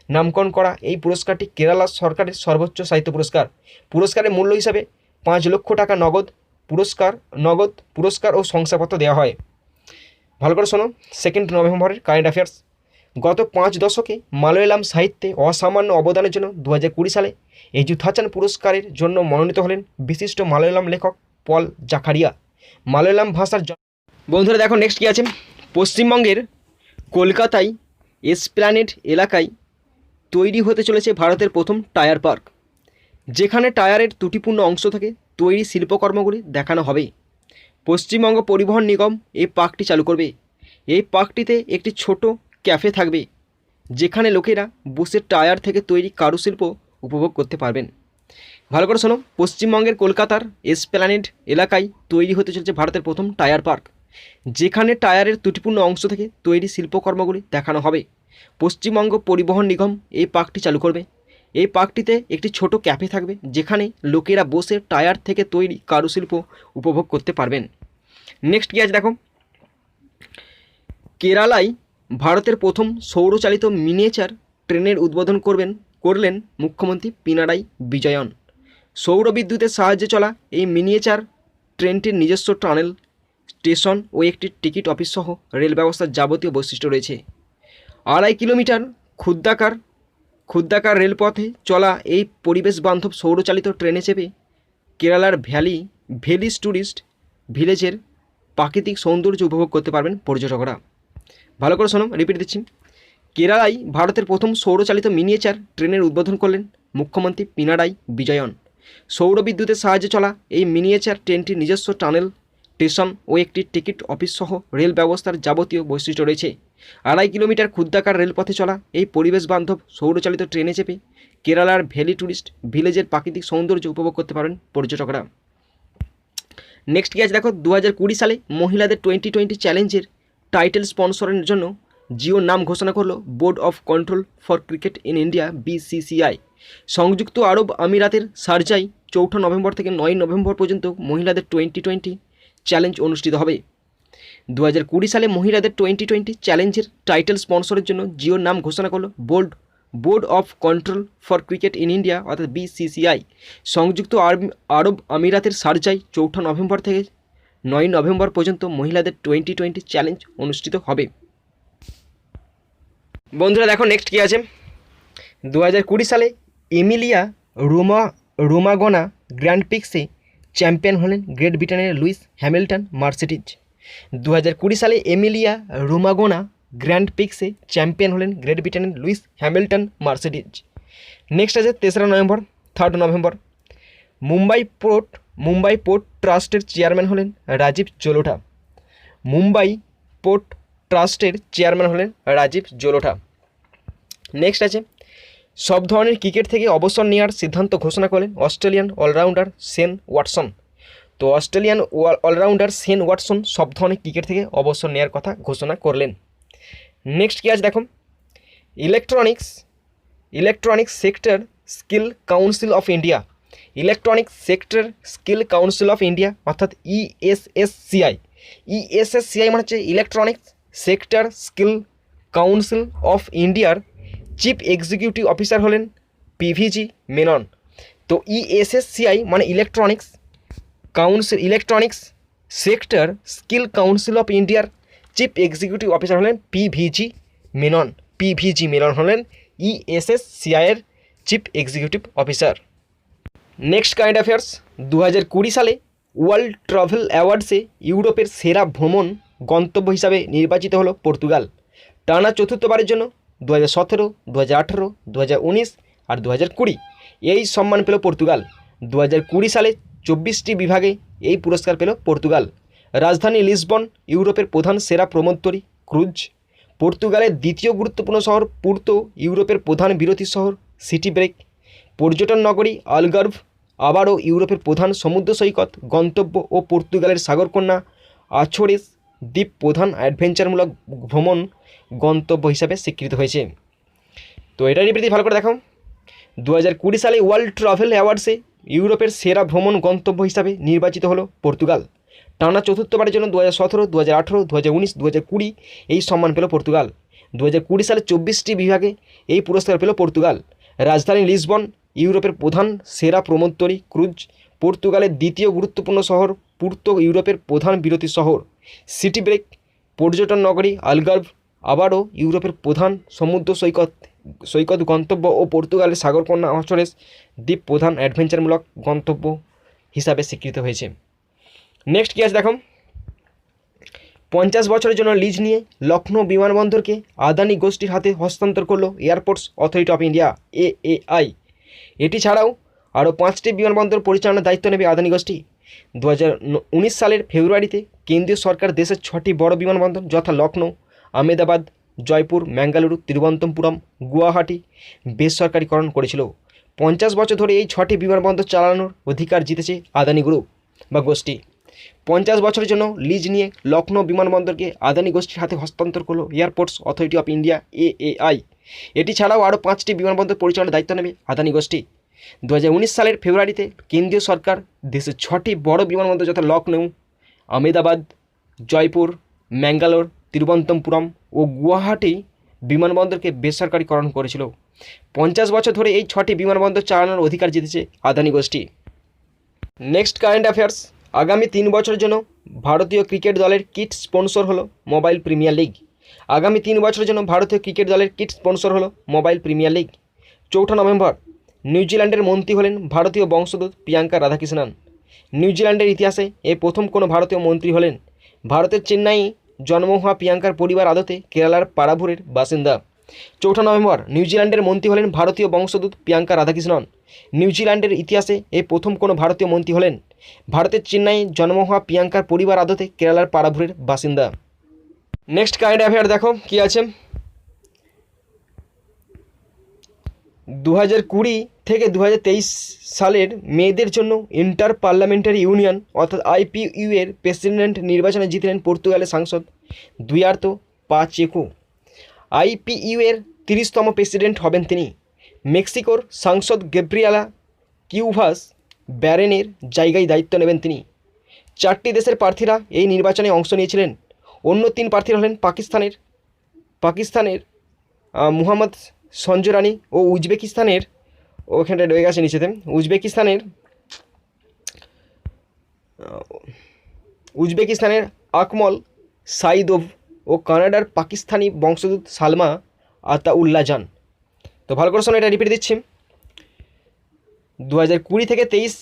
নামকরণ করা এই পুরস্কারটি কেরালা সরকারের সর্বোচ্চ সাহিত্য পুরস্কার। পুরস্কারের মূল্য হিসাবে 5 লক্ষ টাকা নগদ পুরস্কার ও শংসাপত্র দেওয়া হয়। ভালো করে শোনো 2 নভেম্বরের কারেন্ট অ্যাফেয়ার্স। গত 5 দশকে মালয়ালাম সাহিত্যে অসামান্য অবদানের জন্য 2020 সালে এজুথাচান পুরস্কারের জন্য মনোনীত হলেন বিশিষ্ট মালয়ালাম লেখক পল জাকারিয়া। মালয়ালাম ভাষার বন্ধুরা দেখো নেক্সট কী আছে। পশ্চিমবঙ্গের কলকাতায় এসপ্ল্যানেড এলাকায় তৈরি হতে চলেছে ভারতের প্রথম টায়ার পার্ক, যেখানে টায়ারের ত্রুটিপূর্ণ অংশ থেকে তৈরি শিল্পকর্মগুলি দেখানো হবে। পশ্চিমবঙ্গ পরিবহন নিগম এই পার্কটি চালু করবে। এই পার্কটিতে একটি ছোট ক্যাফে থাকবে, যেখানে লোকেরা বসে টায়ার থেকে তৈরি কারুশিল্প উপভোগ করতে পারবেন। ভালো করে শোনো, পশ্চিমবঙ্গের কলকাতার এসপ্ল্যানেড এলাকায় তৈরি হতে চলেছে ভারতের প্রথম টায়ার পার্ক, যেখানে টায়ারের ত্রুটিপূর্ণ অংশ থেকে তৈরি শিল্পকর্মগুলি দেখানো হবে। পশ্চিমবঙ্গ পরিবহন নিগম এই পার্কটি চালু করবে। এই পার্কটিতে একটি ছোট ক্যাফে থাকবে, যেখানে লোকেরা বসে টায়ার থেকে তৈরি কারুশিল্প উপভোগ করতে পারবেন। নেক্সট কী আছে দেখো। কেরালায় ভারতের প্রথম সৌরচালিত মিনিয়েচার ট্রেনের উদ্বোধন করলেন মুখ্যমন্ত্রী পিনারাই বিজয়ন। সৌর বিদ্যুতের সাহায্যে চলা এই মিনিয়েচার ট্রেনটির নিজস্ব টানেল, স্টেশন ও একটি টিকিট অফিস সহ রেল ব্যবস্থার যাবতীয় বৈশিষ্ট্য রয়েছে। 2.5 কিলোমিটার ক্ষুদ্রাকার রেলপথে চলা এই পরিবেশ বান্ধব সৌরচালিত ট্রেনে চেপে কেরালার ভ্যালিস ট্যুরিস্ট ভিলেজের প্রাকৃতিক সৌন্দর্য উপভোগ করতে পারবেন পর্যটকরা। ভালো করে শোনো, রিপিট দিচ্ছি। কেরালায় ভারতের প্রথম সৌরচালিত মিনিয়েচার ট্রেনের উদ্বোধন করলেন মুখ্যমন্ত্রী পিনারাই বিজয়ন। সৌর বিদ্যুতের সাহায্যে চলা এই মিনিয়েচার ট্রেনটির নিজস্ব টানেল, স্টেশন ও একটি টিকিট অফিস সহ রেল ব্যবস্থার যাবতীয় বৈশিষ্ট্য রয়েছে। 2.5 কিলোমিটার ক্ষুদ্রাকার রেলপথে চলা এই পরিবেশ বান্ধব সৌরচালিত ট্রেনে চেপে কেরালার ভ্যালি ট্যুরিস্ট ভিলেজের প্রাকৃতিক সৌন্দর্য উপভোগ করতে পারেন পর্যটকরা। নেক্সট কি আছে দেখো, 2020 সালে মহিলাদের 2020 চ্যালেঞ্জের টাইটেল স্পন্সরের জন্য জিও নাম ঘোষণা করলো board of control for cricket in India BCCI। সংযুক্ত আরব আমিরাতের শারজায় 4 নভেম্বর থেকে 9 নভেম্বর পর্যন্ত মহিলাদের 2020 চ্যালেঞ্জ অনুষ্ঠিত হবে। 2020 সালে মহিলাদের 2020 চ্যালেঞ্জের টাইটেল স্পন্সরের জন্য জিওর নাম ঘোষণা করলো board of control for cricket in India অর্থাৎ BCCI। সংযুক্ত আরব আমিরাতের শারজায় 4 নভেম্বর থেকে 9 নভেম্বর পর্যন্ত মহিলাদের 2020 চ্যালেঞ্জ অনুষ্ঠিত হবে। বন্ধুরা দেখো নেক্সট কী আছে, 2020 সালে এমিলিয়া রোমাগনা গ্র্যান্ড পিক্সে চ্যাম্পিয়ন হলেন গ্রেট ব্রিটেনের লুইস হ্যামিল্টন মার্সিডিজ। 2020 সালে এমিলিয়া রোমাগনা গ্র্যান্ড পিক্সে চ্যাম্পিয়ন হলেন গ্রেট ব্রিটেনের লুইস হ্যামিল্টন মার্সিডিজ। নেক্সট আছে 3 নভেম্বর, 3 নভেম্বর মুম্বাই পোর্ট ট্রাস্টের চেয়ারম্যান হলেন রাজীব জলোটা। মুম্বাই পোর্ট ট্রাস্টের চেয়ারম্যান হলেন রাজীব জলোটা। নেক্সট আছে সব ধরনের ক্রিকেট থেকে অবসর নেওয়ার সিদ্ধান্ত ঘোষণা করলেন অস্ট্রেলিয়ান অলরাউন্ডার শেন ওয়াটসন। তো অস্ট্রেলিয়ান অলরাউন্ডার শেন ওয়াটসন সব ধরনের ক্রিকেট থেকে অবসর নেওয়ার কথা ঘোষণা করলেন। নেক্সট কী আছে দেখো, electronics sector skill council of India. Electronics sector skill council of India অর্থাৎ ESSCI মানে হচ্ছে electronics sector skill council of ইন্ডিয়ার চিফ এক্সিকিউটিভ অফিসার হলেন PVG মেনন। তো ESSCI মানে electronics sector skill council of ইন্ডিয়ার চিফ এক্সিকিউটিভ অফিসার হলেন PVG Menon হলেন ESSCI এর chief executive officer. Next current affairs, 2020 সালে ওয়ার্ল্ড ট্রাভেল অ্যাওয়ার্ডসে ইউরোপের সেরা ভ্রমণ গন্তব্য হিসাবে নির্বাচিত হলো পর্তুগাল। টানা চতুর্থবারের জন্য 2017, 2018, 2019 আর 2020 এই সম্মান পেল পর্তুগাল। 2020 সালে 24টি বিভাগে এই পুরস্কার পেল পর্তুগাল। রাজধানী লিসবন ইউরোপের প্রধান সেরা ভ্রমণতরী ক্রুজ। পর্তুগালের দ্বিতীয় গুরুত্বপূর্ণ শহর পুর্তো ইউরোপের প্রধান বিরতি শহর সিটি ব্রেক। পর্যটন নগরী আলগার্ভ আবারও ইউরোপের প্রধান সমুদ্র সৈকত গন্তব্য ও পর্তুগালের সাগরকন্যা আছোরেস দ্বীপ প্রধান অ্যাডভেঞ্চারমূলক ভ্রমণ গন্তব্য হিসাবে স্বীকৃত হয়েছে। তো এটা রিপিট ভালো করে দেখো, 2020 সালে ওয়ার্ল্ড ট্রাভেল অ্যাওয়ার্ডসে ইউরোপের সেরা ভ্রমণ গন্তব্য হিসাবে নির্বাচিত হলো পর্তুগাল। টানা চতুর্থবারের জন্য 2017, 2018, 2019, 2020 এই সম্মান পেল পর্তুগাল। 2020 সালে 24টি বিভাগে এই পুরস্কার পেল পর্তুগাল। রাজধানী লিসবন ইউরোপের প্রধান সেরা ভ্রমণতরী ক্রুজ। পর্তুগালের দ্বিতীয় গুরুত্বপূর্ণ শহর পুর্তো ইউরোপের প্রধান বিরতি শহর সিটি ব্রেক। পর্যটন নগরী আলগার্ভ আবারও ইউরোপের প্রধান সমুদ্র সৈকত গন্তব্য ও পর্তুগালের সাগরকন্যা আছরেস দ্বীপ প্রধান অ্যাডভেঞ্চারমূলক গন্তব্য হিসাবে স্বীকৃত হয়েছে। নেক্সট কী আছে দেখো, 50 বছরের জন্য লিজ নিয়ে লখনৌ বিমানবন্দরকে আদানি গোষ্ঠীর হাতে হস্তান্তর করলো airports authority of India AAI। এটি ছাড়াও আরও 5টি বিমানবন্দর পরিচালনার দায়িত্ব নেবে আদানি গোষ্ঠী। 2019 সালের ফেব্রুয়ারিতে কেন্দ্রীয় সরকার দেশের 6টি বড় বিমানবন্দর যথা লখনৌ, আহমেদাবাদ, জয়পুর, ম্যাঙ্গালুরু, তিরুবনন্তপুরম, গুয়াহাটি বেসরকারিকরণ করেছিল। 50 বছর ধরে এই 6টি বিমানবন্দর চালানোর অধিকার জিতেছে আদানি গ্রুপ বা গোষ্ঠী। 50 বছরের জন্য লিজ নিয়ে লখনৌ বিমানবন্দরকে আদানি গোষ্ঠীর হাতে হস্তান্তর করলো airports authority of India AAI। এটি ছাড়াও আরও 5টি বিমানবন্দর পরিচালনার দায়িত্ব নেবে আদানি গোষ্ঠী। 2019 সালের ফেব্রুয়ারিতে কেন্দ্রীয় সরকার দেশের 6টি বড় বিমানবন্দর যথা লখনৌ, আহমেদাবাদ, জয়পুর, ম্যাঙ্গালোর, তিরুবনন্তপুরম ও গুয়াহাটি বিমানবন্দরকে বেসরকারিকরণ করেছিল। 50 বছর ধরে এই 6টি বিমানবন্দর চালানোর অধিকার জিতেছে আদানি গোষ্ঠী। নেক্সট কারেন্ট অ্যাফেয়ার্স, আগামী 3 বছরের জন্য ভারতীয় ক্রিকেট দলের কিট স্পন্সর হলো মোবাইল প্রিমিয়ার লিগ। আগামী 3 বছরের জন্য ভারতীয় ক্রিকেট দলের কিট স্পন্সর হলো মোবাইল প্রিমিয়ার লিগ। 4 নভেম্বর নিউজিল্যান্ডের মন্ত্রী হলেন ভারতীয় বংশোদ্ভূত প্রিয়াঙ্কা রাধাকৃষ্ণন। নিউজিল্যান্ডের ইতিহাসে এ প্রথম কোনো ভারতীয় মন্ত্রী হলেন। ভারতের চেন্নাই জন্ম হওয়া প্রিয়াঙ্কার পরিবার আদতে কেরালার পারাভুরের বাসিন্দা। 4 নভেম্বর নিউজিল্যান্ডের মন্ত্রী হলেন ভারতীয় বংশোদ্ভূত প্রিয়াঙ্কা রাধাকৃষ্ণন। নিউজিল্যান্ডের ইতিহাসে এই প্রথম কোনো ভারতীয় মন্ত্রী হলেন। ভারতের চেন্নাই জন্ম হওয়া প্রিয়াঙ্কার পরিবার আদতে কেরালার পারাভুরের বাসিন্দা। নেক্সট কারেন্ট অ্যাফেয়ার দেখো কি আছে। 2020 থেকে 2023 সালের মেয়েদের জন্য ইন্টার পার্লামেন্টারি ইউনিয়ন অর্থাৎ IPU এর প্রেসিডেন্ট নির্বাচনে জিতলেন পর্তুগালের সাংসদ দুয়ার্তো পাচেকো। IPU এর 30তম প্রেসিডেন্ট হবেন তিনি। মেক্সিকোর সাংসদ গ্যাব্রিয়েলা কিউভাস ব্যারেনের জায়গায় দায়িত্ব নেবেন তিনি। 4টি দেশের প্রার্থীরা এই নির্বাচনে অংশ নিয়েছিলেন। অন্য 3 প্রার্থীরা হলেন পাকিস্তানের মুহাম্মদ সঞ্জরানি ও ওখানটা রয়ে গেছে নিচেতে, উজবেকিস্তানের আকমল সাইদোভ ও কানাডার পাকিস্তানি বংশোদ্ভূত সালমা আতাউল্লাজান। তো ভালো করে শোনো, এটা রিপিট দিচ্ছি। 2020 থেকে 23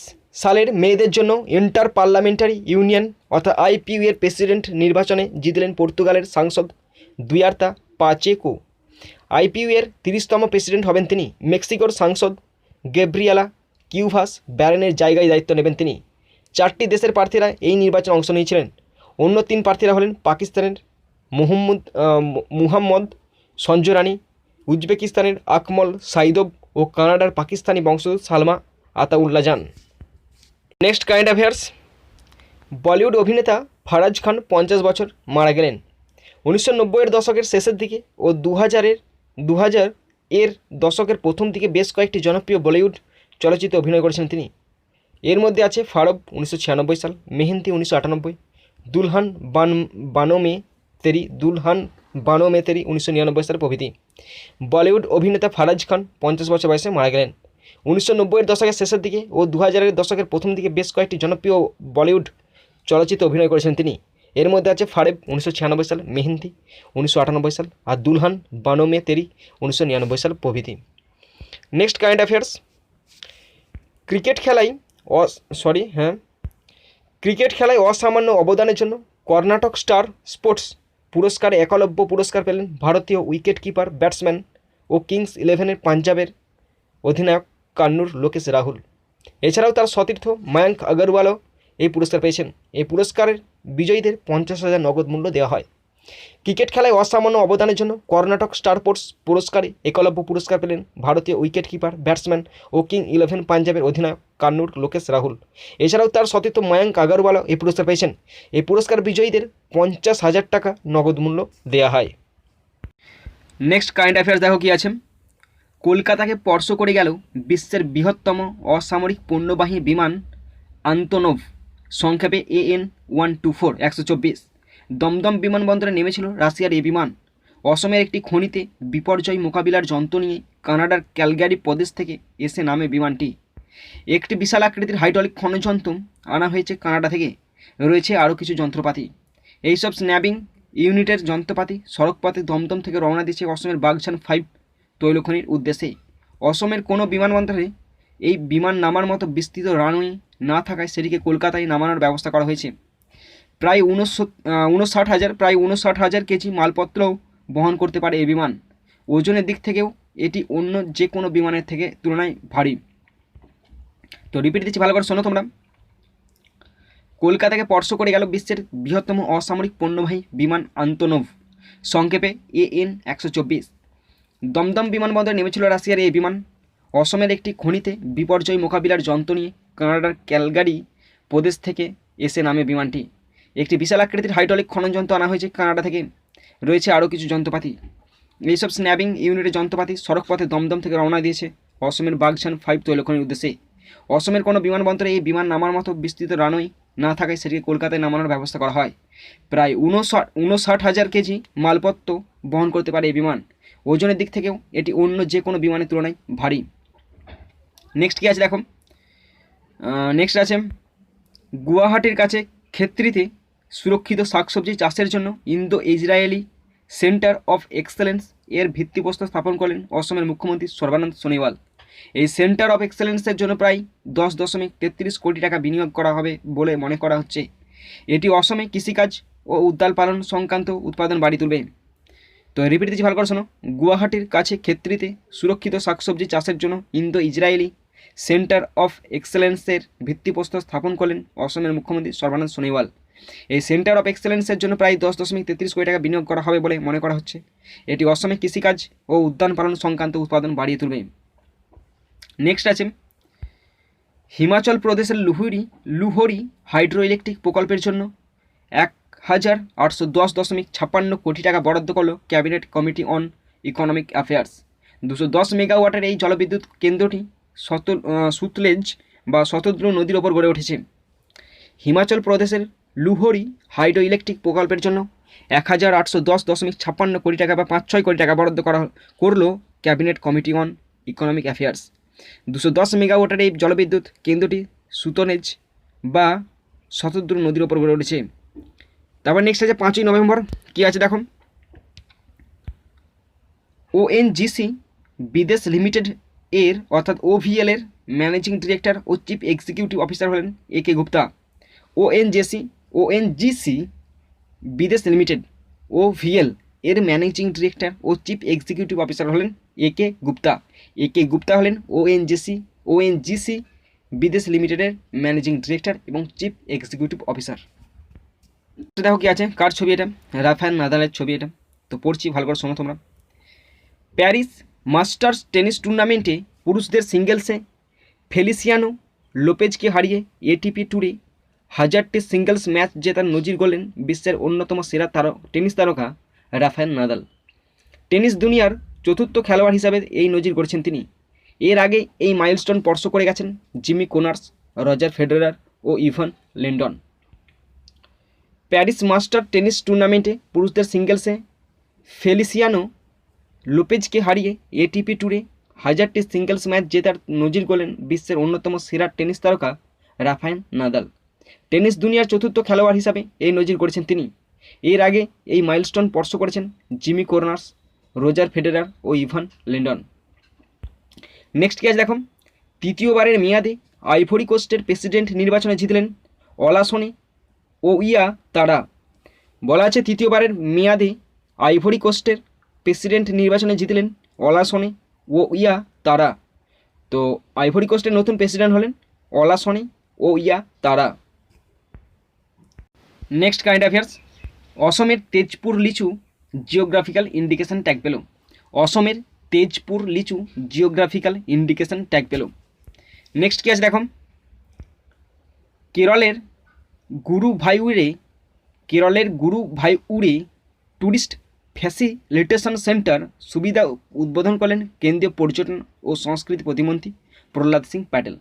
সালের মেয়েদের জন্য ইন্টার পার্লামেন্টারি ইউনিয়ন অর্থাৎ IPU এর প্রেসিডেন্ট নির্বাচনে জিতলেন পর্তুগালের সাংসদ দুয়ার্তো পাচেকো। IPU এর 30তম প্রেসিডেন্ট হবেন তিনি। মেক্সিকোর সাংসদ গ্যাব্রিয়েলা কিউভাস ব্যারেনের জায়গায় দায়িত্ব নেবেন তিনি। 4টি দেশের প্রার্থীরা এই নির্বাচনে অংশ নিয়েছিলেন। অন্য 3 প্রার্থীরা হলেন পাকিস্তানের মুহাম্মদ সঞ্জরানি, উজবেকিস্তানের আকমল সাইদোভ ও কানাডার পাকিস্তানি বংশোদ্ভূত Salma Ataullahjan. Next current affairs, Bollywood অভিনেতা ফারাজ খান 50 বছর মারা গেলেন। 1990-এর দশকের শেষের দিকে ও 2000-এর দশকের প্রথম দিকে বেশ কয়েকটি জনপ্রিয় বলিউড চলচ্চিত্রে অভিনয় করেছেন তিনি। এর মধ্যে আছে ফারব 1996 সাল, মেহেন্দি 1998, দুলহান বানো মে তেরি 1999 সাল প্রভৃতি। বলিউড অভিনেতা ফারাজ খান 50 বছর বয়সে মারা গেলেন। 1990-এর দশকের শেষের দিকে ও 2000-এর দশকের প্রথম দিকে বেশ কয়েকটি জনপ্রিয় বলিউড চলচ্চিত্রে অভিনয় করেছেন তিনি। এর মধ্যে আছে ফারেব 1996 সাল, মেহেন্দি 1998 সাল আর দুলহান বানো মে তেরি 1999 সাল প্রভৃতি। নেক্সট কারেন্ট অ্যাফেয়ার্স, ক্রিকেট খেলায় অসামান্য অবদানের জন্য কর্ণাটক স্টার স্পোর্টস পুরস্কারে একলব্য পুরস্কার পেলেন ভারতীয় উইকেট কিপার ব্যাটসম্যান ও কিংস 11 পাঞ্জাবের অধিনায়ক কান্নুর লোকেশ রাহুল। এছাড়াও তার সতীর্থ মায়াঙ্ক আগরওয়ালও এই পুরস্কার পেয়েছেন। এই পুরস্কারের বিজয়ীদের 50,000 নগদ মূল্য দেওয়া হয়। ক্রিকেট খেলায় অসামান্য অবদানের জন্য কর্ণাটক স্টার স্পোর্টস পুরস্কারে একলব্য পুরস্কার পেলেন ভারতীয় উইকেট কিপার ব্যাটসম্যান ও কিং 11 পাঞ্জাবের অধিনায়ক কান্নুর লোকেশ রাহুল। এছাড়াও তার সতীর্থ মায়াঙ্ক আগরওয়ালও এই পুরস্কার পেয়েছেন। এই পুরস্কার বিজয়ীদের 50,000 টাকা নগদ মূল্য দেওয়া হয়। নেক্সট কারেন্ট অ্যাফেয়ার্স দেখো কি আছে। কলকাতাকে স্পর্শ করে গেল বিশ্বের বৃহত্তম অসামরিক পণ্যবাহী বিমান আন্তনোভ, সংক্ষেপে AN-124 124। দমদম বিমানবন্দরে নেমেছিল রাশিয়ার এই বিমান। অসমের একটি খনিতে বিপর্যয় মোকাবিলার যন্ত্র নিয়ে কানাডার ক্যালগারি প্রদেশ থেকে এসে নামে বিমানটি। একটি বিশাল আকৃতির হাইড্রোলিক খননযন্ত্র আনা হয়েছে কানাডা থেকে। রয়েছে আরও কিছু যন্ত্রপাতি। এইসব স্ন্যাবিং ইউনিটের যন্ত্রপাতি সড়কপথে দমদম থেকে রওনা দিয়েছে অসমের বাগছান 5 তৈলখনির উদ্দেশ্যে। অসমের কোনো বিমানবন্দরে এই বিমান নামার মতো বিস্তৃত রানওয়ে না থাকায় সেটিকে কলকাতায় নামানোর ব্যবস্থা করা হয়েছে। প্রায় 59,000 কেজি মালপত্রও বহন করতে পারে এই বিমান। ওজনের দিক থেকেও এটি অন্য যে কোনো বিমানের থেকে তুলনায় ভারী। তো রিপিট দিচ্ছি, ভালো করে শোনো তোমরা। কলকাতাকে স্পর্শ করে গেল বিশ্বের বৃহত্তম অসামরিক পণ্যবাহী বিমান আন্তনোভ, সংক্ষেপে AN-124। দমদম বিমানবন্দরে নেমেছিল রাশিয়ার এই বিমান। অসমের একটি খনিতে বিপর্যয় মোকাবিলার যন্ত্র নিয়ে কানাডার ক্যালগারি প্রদেশ থেকে এসে নামে বিমানটি। একটি বিশাল আকৃতির হাইড্রোলিক খনন যন্ত্র আনা হয়েছে কানাডা থেকে। রয়েছে আরও কিছু যন্ত্রপাতি। এইসব স্ন্যাবিং ইউনিটের যন্ত্রপাতি সড়কপথে দমদম থেকে রওনা দিয়েছে অসমের বাগছান 5 তৈলখনির উদ্দেশ্যে। অসমের কোনো বিমানবন্দরে এই বিমান নামার মতো বিস্তৃত রানওয়ে না থাকায় সেটিকে কলকাতায় নামানোর ব্যবস্থা করা হয়। প্রায় 59,000 কেজি মালপত্র বহন করতে পারে এই বিমান। ওজনের দিক থেকেও এটি অন্য যে কোনো বিমানের তুলনায় ভারী। নেক্সট কী আছে দেখো, নেক্সট আছে গুয়াহাটির কাছে খেত্রিতে সুরক্ষিত শাকসবজি চাষের জন্য Indo Israeli centre of excellence এর ভিত্তিপ্রস্তর স্থাপন করলেন অসমের মুখ্যমন্ত্রী সর্বানন্দ সোনোয়াল। এই সেন্টার অফ এক্সেলেন্সের জন্য প্রায় 10.33 কোটি টাকা বিনিয়োগ করা হবে বলে মনে করা হচ্ছে। এটি অসমে কৃষিকাজ ও উদ্যান পালন সংক্রান্ত উৎপাদন বাড়িয়ে তুলবে। তো রিপিট দিচ্ছি, ভালো করে শোনো। গুয়াহাটির কাছে খেত্রিতে সুরক্ষিত শাকসবজি চাষের জন্য ইন্দো ইসরায়েলি সেন্টার অফ এক্সেলেন্সের ভিত্তিপ্রস্তর স্থাপন করলেন অসমের মুখ্যমন্ত্রী সর্বানন্দ সোনোয়াল। এই সেন্টার অফ এক্সেলেন্সের জন্য প্রায় 10.33 কোটি টাকা বিনিয়োগ করা হবে বলে মনে করা হচ্ছে। এটি অসমে কৃষিকাজ ও উদ্যান পালন সংক্রান্ত উৎপাদন বাড়িয়ে তুলবে। নেক্সট আছে হিমাচল প্রদেশের লুহরি হাইড্রো ইলেকট্রিক প্রকল্পের জন্য 1,810.56 কোটি টাকা বরাদ্দ করল cabinet committee on economic affairs. 210 মেগাওয়াটের এই জলবিদ্যুৎ কেন্দ্রটি সুতলেজ বা শতদ্রু নদীর ওপর গড়ে উঠেছে। হিমাচল প্রদেশের লুহরি হাইড্রো ইলেকট্রিক প্রকল্পের জন্য 1,810.56 কোটি টাকা বা 5-6 কোটি টাকা বরাদ্দ করল cabinet committee on economic affairs. 210 মেগাওয়াটের এই জলবিদ্যুৎ কেন্দ্রটি সুতনেজ বা শতদ্রু নদীর ওপর গড়ে উঠেছে। তারপর নেক্সট আছে 5ই নভেম্বর, কী আছে দেখো, ওএনজিসি বিদেশ লিমিটেড এর অর্থাৎ ওভিএল এর ম্যানেজিং ডিরেক্টর ও চিফ এক্সিকিউটিভ অফিসার হলেন একে গুপ্তা। ওএনজিসি বিদেশ লিমিটেড ওভিএল এর ম্যানেজিং ডিরেক্টর ও চিফ এক্সিকিউটিভ অফিসার হলেন একে গুপ্তা। একে গুপ্তা হলেন ওএনজিসি বিদেশ লিমিটেডের ম্যানেজিং ডিরেক্টর এবং চিফ এক্সিকিউটিভ অফিসার। দেখো কি আছে, কার ছবি এটা, রাফায়েল নাদালের ছবি এটা। তো পড়ছি, ভালো করে শোনো তোমরা। প্যারিস মাস্টার্স টেনিস টুর্নামেন্টে পুরুষদের সিঙ্গেলসে ফেলিসিয়ানো লোপেজকে হারিয়ে এটিপি ট্যুরে 1000টি সিঙ্গেলস ম্যাচ জেতার নজির গড়লেন বিশ্বের অন্যতম সেরা টেনিস তারকা রাফায়েল নাদাল। টেনিস দুনিয়ার চতুর্থ খেলোয়াড় হিসাবে এই নজির গড়েছেন তিনি। এর আগে এই মাইলস্টোন স্পর্শ করে গেছেন জিমি কোনার্স, রজার ফেডেরার ও ইভান লেন্ডন। প্যারিস মাস্টার টেনিস টুর্নামেন্টে পুরুষদের সিঙ্গেলসে ফেলিসিয়ানো লোপেজকে হারিয়ে এটিপি ট্যুরে 1000টি সিঙ্গেলস ম্যাচ জেতার নজির গড়লেন বিশ্বের অন্যতম সেরা টেনিস তারকা রাফায়েল নাদাল। টেনিস দুনিয়ার চতুর্থ খেলোয়াড় হিসাবে এই নজির গড়েছেন তিনি। এর আগে এই মাইলস্টোন স্পর্শ করেছেন জিমি কোনার্স, রজার ফেডেরার ও ইভান লেন্ডন। নেক্সট কি আছে দেখো, তৃতীয়বারের মেয়াদে আইভরি কোস্টের প্রেসিডেন্ট নির্বাচনে জিতলেন অলাসনে ওইয়া তারা। বলা আছে তৃতীয়বারের মেয়াদে আইভরি কোস্টের প্রেসিডেন্ট নির্বাচনে জিতলেন অলাসনে ওইয়া তারা। তো আইভরি কোস্টের নতুন প্রেসিডেন্ট হলেন অলাসনে ওইয়া তারা। নেক্সট কারেন্ট অ্যাফেয়ার্স, অসমের তেজপুর লিচু জিওগ্রাফিক্যাল ইন্ডিকেশন ট্যাগ পেল। অসমের তেজপুর লিচু জিওগ্রাফিক্যাল ইন্ডিকেশন ট্যাগ পেল। নেক্সট কি আছে দেখো, কেরলের গুরুভাইউরে ট্যুরিস্ট ফ্যাসিলিটেশন সেন্টার সুবিধা উদ্বোধন করলেন কেন্দ্রীয় পর্যটন ও সংস্কৃতি প্রতিমন্ত্রী প্রহ্লাদ সিং প্যাটেল।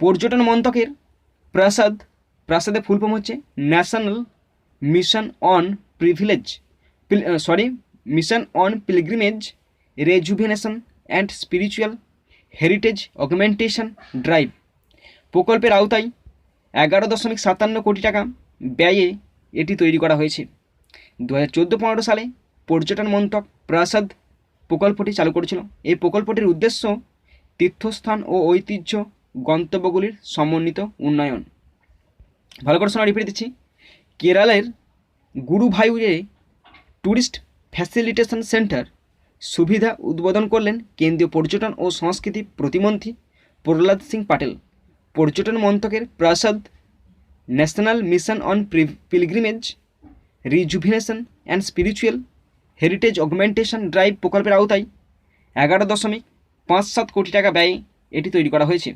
পর্যটন মন্ত্রকের প্রাসাদে ফুল ফর্ম হচ্ছে national mission on pilgrimage rejuvenation and spiritual heritage augmentation drive প্রকল্পের আওতায় 11.57 কোটি টাকা ব্যয়ে এটি তৈরি করা হয়েছে। 2014-15 সালে পর্যটন মন্ত্রক প্রাসাদ প্রকল্পটি চালু করেছিল। এই প্রকল্পটির উদ্দেশ্য তীর্থস্থান ও ঐতিহ্য গন্তব্যগুলির সমন্বিত উন্নয়ন। ভালো করে শোনা, রিপিট দিচ্ছি। কেরলের গুরুভাইউরে ট্যুরিস্ট ফ্যাসিলিটেশন সেন্টার সুবিধা উদ্বোধন করলেন কেন্দ্রীয় পর্যটন ও সংস্কৃতি প্রতিমন্ত্রী প্রহ্লাদ সিং প্যাটেল। পর্যটন মন্ত্রকের প্রাসাদ national mission on pilgrimage rejuvenation and spiritual heritage augmentation drive প্রকল্পের আওতায় 11.57 কোটি টাকা ব্যয়ে এটি তৈরি করা হয়েছে।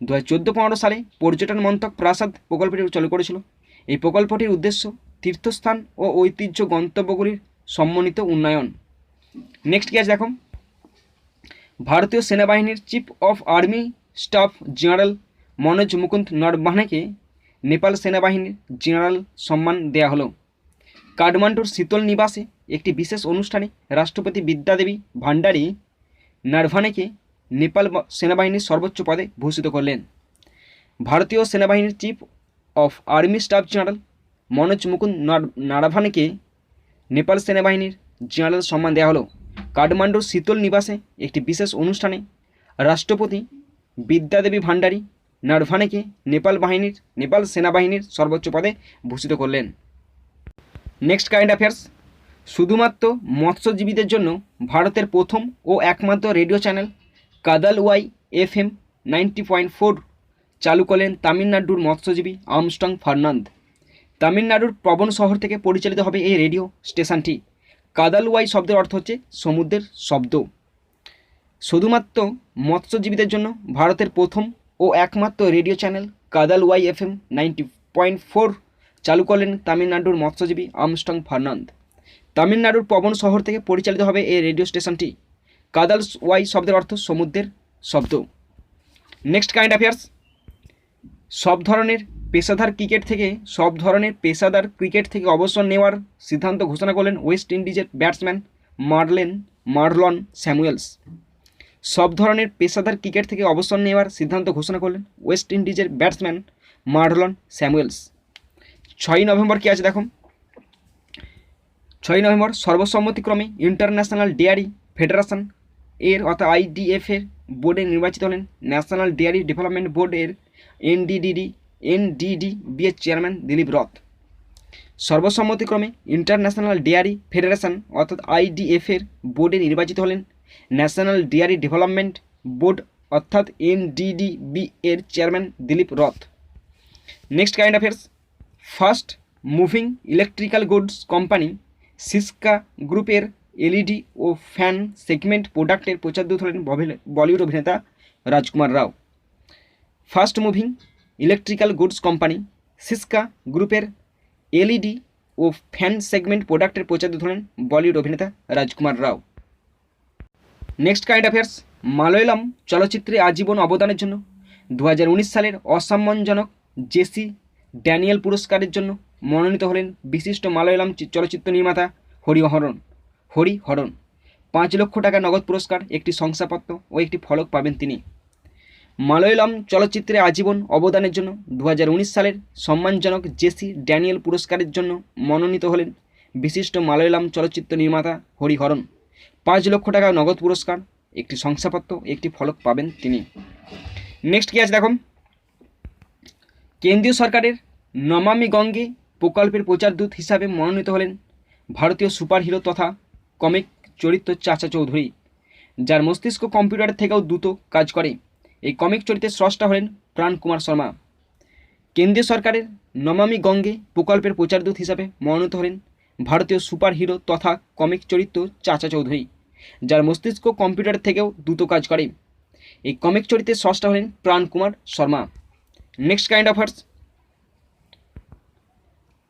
2014-15 সালে পর্যটন মন্ত্রক প্রাসাদ প্রকল্পটি চালু করেছিল। এই প্রকল্পটির উদ্দেশ্য তীর্থস্থান ও ঐতিহ্য গন্তব্যগুলির সমন্বিত উন্নয়ন। নেক্সট কি আছে দেখো, ভারতীয় সেনাবাহিনীর chief of army staff general Manoj Mukund নরবানেকে নেপাল সেনাবাহিনীর জেনারেল সম্মান দেয়া হলো। কাঠমান্ডুর শীতল নিবাসে একটি বিশেষ অনুষ্ঠানে রাষ্ট্রপতি বিদ্যাদেবী ভান্ডারী নারভানেকে নেপাল সেনাবাহিনীর সর্বোচ্চ পদে ভূষিত করলেন। ভারতীয় সেনাবাহিনীর chief of army staff general Manoj Mukund নারভানেকে নেপাল সেনাবাহিনীর জেনারেল সম্মান দেওয়া হলো। কাঠমান্ডুর শীতল নিবাসে একটি বিশেষ অনুষ্ঠানে রাষ্ট্রপতি বিদ্যাদেবী ভান্ডারী নারভানেকে নেপাল সেনাবাহিনীর সর্বোচ্চ পদে ভূষিত করলেন। Next current affairs. শুধুমাত্র মৎস্যজীবীদের জন্য ভারতের প্রথম ও একমাত্র রেডিও চ্যানেল কাদালওয়াই FM 90.4 চালু করলেন তামিলনাড়ুর মৎস্যজীবী আর্মস্ট্রং ফার্নান্দ। তামিলনাড়ুর পবন শহর থেকে পরিচালিত হবে এই রেডিও স্টেশনটি। কাদালওয়াই শব্দের অর্থ হচ্ছে সমুদ্রের শব্দ। শুধুমাত্র মৎস্যজীবীদের জন্য ভারতের প্রথম ও একমাত্র রেডিও চ্যানেল কাদালওয়াই FM 90.4 চালু করলেন তামিলনাড়ুর মৎস্যজীবী আর্মস্ট্রং ফার্নান্দ। তামিলনাড়ুর পবন শহর থেকে পরিচালিত হবে এই রেডিও স্টেশনটি। কাদালওয়াই শব্দের অর্থ সমুদ্রের শব্দ। Next current affairs. সব ধরনের পেশাদার ক্রিকেট থেকে অবসর নেওয়ার সিদ্ধান্ত ঘোষণা করলেন ওয়েস্ট ইন্ডিজের ব্যাটসম্যান মার্লন স্যামুয়েলস। সব ধরনের পেশাদার ক্রিকেট থেকে অবসর নেওয়ার সিদ্ধান্ত ঘোষণা করলেন ওয়েস্ট ইন্ডিজের ব্যাটসম্যান মার্লন স্যামুয়েলস। 6 নভেম্বর কী আছে দেখো। 6 নভেম্বর সর্বসম্মতিক্রমে ইন্টারন্যাশনাল ডেয়ারি ফেডারেশন এর অর্থাৎ IDF এর বোর্ডে নির্বাচিত হলেন ন্যাশনাল ডেয়ারি ডেভেলপমেন্ট বোর্ড এর NDDB এর চেয়ারম্যান দিলীপ রথ। সর্বসম্মতিক্রমে ইন্টারন্যাশনাল ডেয়ারি ফেডারেশন অর্থাৎ IDF এর বোর্ডে নির্বাচিত হলেন ন্যাশনাল ডেয়ারি ডেভেলপমেন্ট বোর্ড অর্থাৎ NDDB এর chairman Dilip Rath. Next current affairs. First moving electrical goods company Syska গ্রুপের LED ও ফ্যান সেগমেন্ট প্রোডাক্টের প্রচারদূত হলেন বলিউড অভিনেতা Rajkummar Rao. First moving electrical goods company Syska গ্রুপের LED ও ফ্যান সেগমেন্ট প্রোডাক্টের প্রচারদূত হলেন বলিউড অভিনেতা Rajkummar Rao. Next current affairs. Malayalam চলচ্চিত্রে আজীবন অবদানের জন্য 2019 সালের অসম্মানজনক জেসি ড্যানিয়েল পুরস্কারের জন্য মনোনীত হলেন বিশিষ্ট মালয়ালম চলচ্চিত্র নির্মাতা হরিহরন। 5 লক্ষ টাকা নগদ পুরস্কার, একটি শংসাপত্র ও একটি ফলক পাবেন তিনি। মালয়ালম চলচ্চিত্রে আজীবন অবদানের জন্য 2019 সালের সম্মানজনক জেসি ড্যানিয়েল পুরস্কারের জন্য মনোনীত হলেন বিশিষ্ট মালয়ালম চলচ্চিত্র নির্মাতা হরিহরন। 5 লক্ষ টাকা নগদ পুরস্কার, একটি শংসাপত্র, একটি ফলক পাবেন তিনি। নেক্সট কী আছে দেখো। কেন্দ্রীয় সরকারের নমামি গঙ্গে প্রকল্পের প্রচারদূত হিসাবে মনোনীত হলেন ভারতীয় সুপারহিরো তথা কমিক চরিত্র চাচা চৌধুরী, যার মস্তিষ্ক কম্পিউটারের থেকেও দ্রুত কাজ করে। এই কমিক চরিত্রের স্রষ্টা হলেন প্রাণ কুমার শর্মা। কেন্দ্রীয় সরকারের নমামি গঙ্গে প্রকল্পের প্রচারদূত হিসাবে মনোনীত হলেন ভারতীয় সুপারহিরো তথা কমিক চরিত্র চাচা চৌধুরী, যার মস্তিষ্ক কম্পিউটারের থেকেও দ্রুত কাজ করে। এই কমিক চরিত্রের স্রষ্টা হলেন Pran Kumar Sharma. Next kind of hers.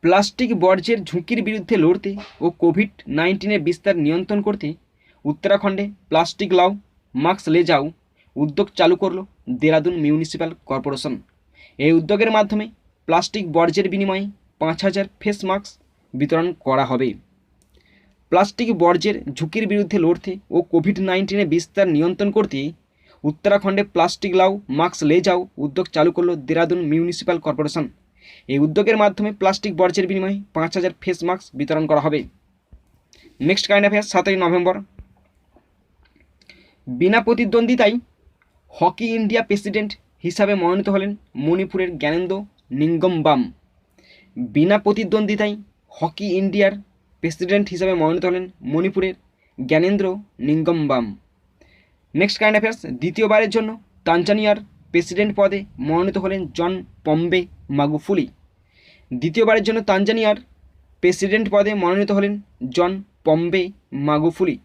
Plastic বর্জ্যের ঝুঁকির বিরুদ্ধে লড়তে ও কোভিড-19 বিস্তার নিয়ন্ত্রণ করতে উত্তরাখণ্ডে প্লাস্টিক লাও মাস্ক লে যাও উদ্যোগ চালু করল দেরাদুন মিউনিসিপ্যাল কর্পোরেশন। এই উদ্যোগের মাধ্যমে প্লাস্টিক বর্জ্যের বিনিময়ে 5000 ফেস মাস্ক বিতরণ করা হবে। প্লাস্টিক বর্জ্যের ঝুঁকির বিরুদ্ধে লড়তে ও কোভিড-19 বিস্তার নিয়ন্ত্রণ করতে উত্তরাখণ্ডে প্লাস্টিক লাও মাস্ক লে যাও উদ্যোগ চালু করল দেরাদুন মিউনিসিপ্যাল কর্পোরেশন। এই উদ্যোগের মাধ্যমে প্লাস্টিক বর্জ্যের বিনিময়ে 5000 ফেস মাস্ক বিতরণ করা হবে। Next current affairs. 7 নভেম্বর বিনা প্রতিদ্বন্দ্বিতায় হকি ইন্ডিয়া প্রেসিডেন্ট হিসাবে মনোনীত হলেন মণিপুরের জ্ঞানেন্দ্র নিঙ্গমবাম। বিনা প্রতিদ্বন্দ্বিতায় হকি ইন্ডিয়ার প্রেসিডেন্ট হিসাবে মনোনীত হলেন মণিপুরের Gyanendra Ningombam. Next current affairs. দ্বিতীয়বারের জন্য তানজানিয়ার প্রেসিডেন্ট পদে মনোনীত হলেন জন পম্বে মাগুফুলি। দ্বিতীয়বারের জন্য তানজানিয়ার প্রেসিডেন্ট পদে মনোনীত হলেন জন পম্বে মাগুফুলি।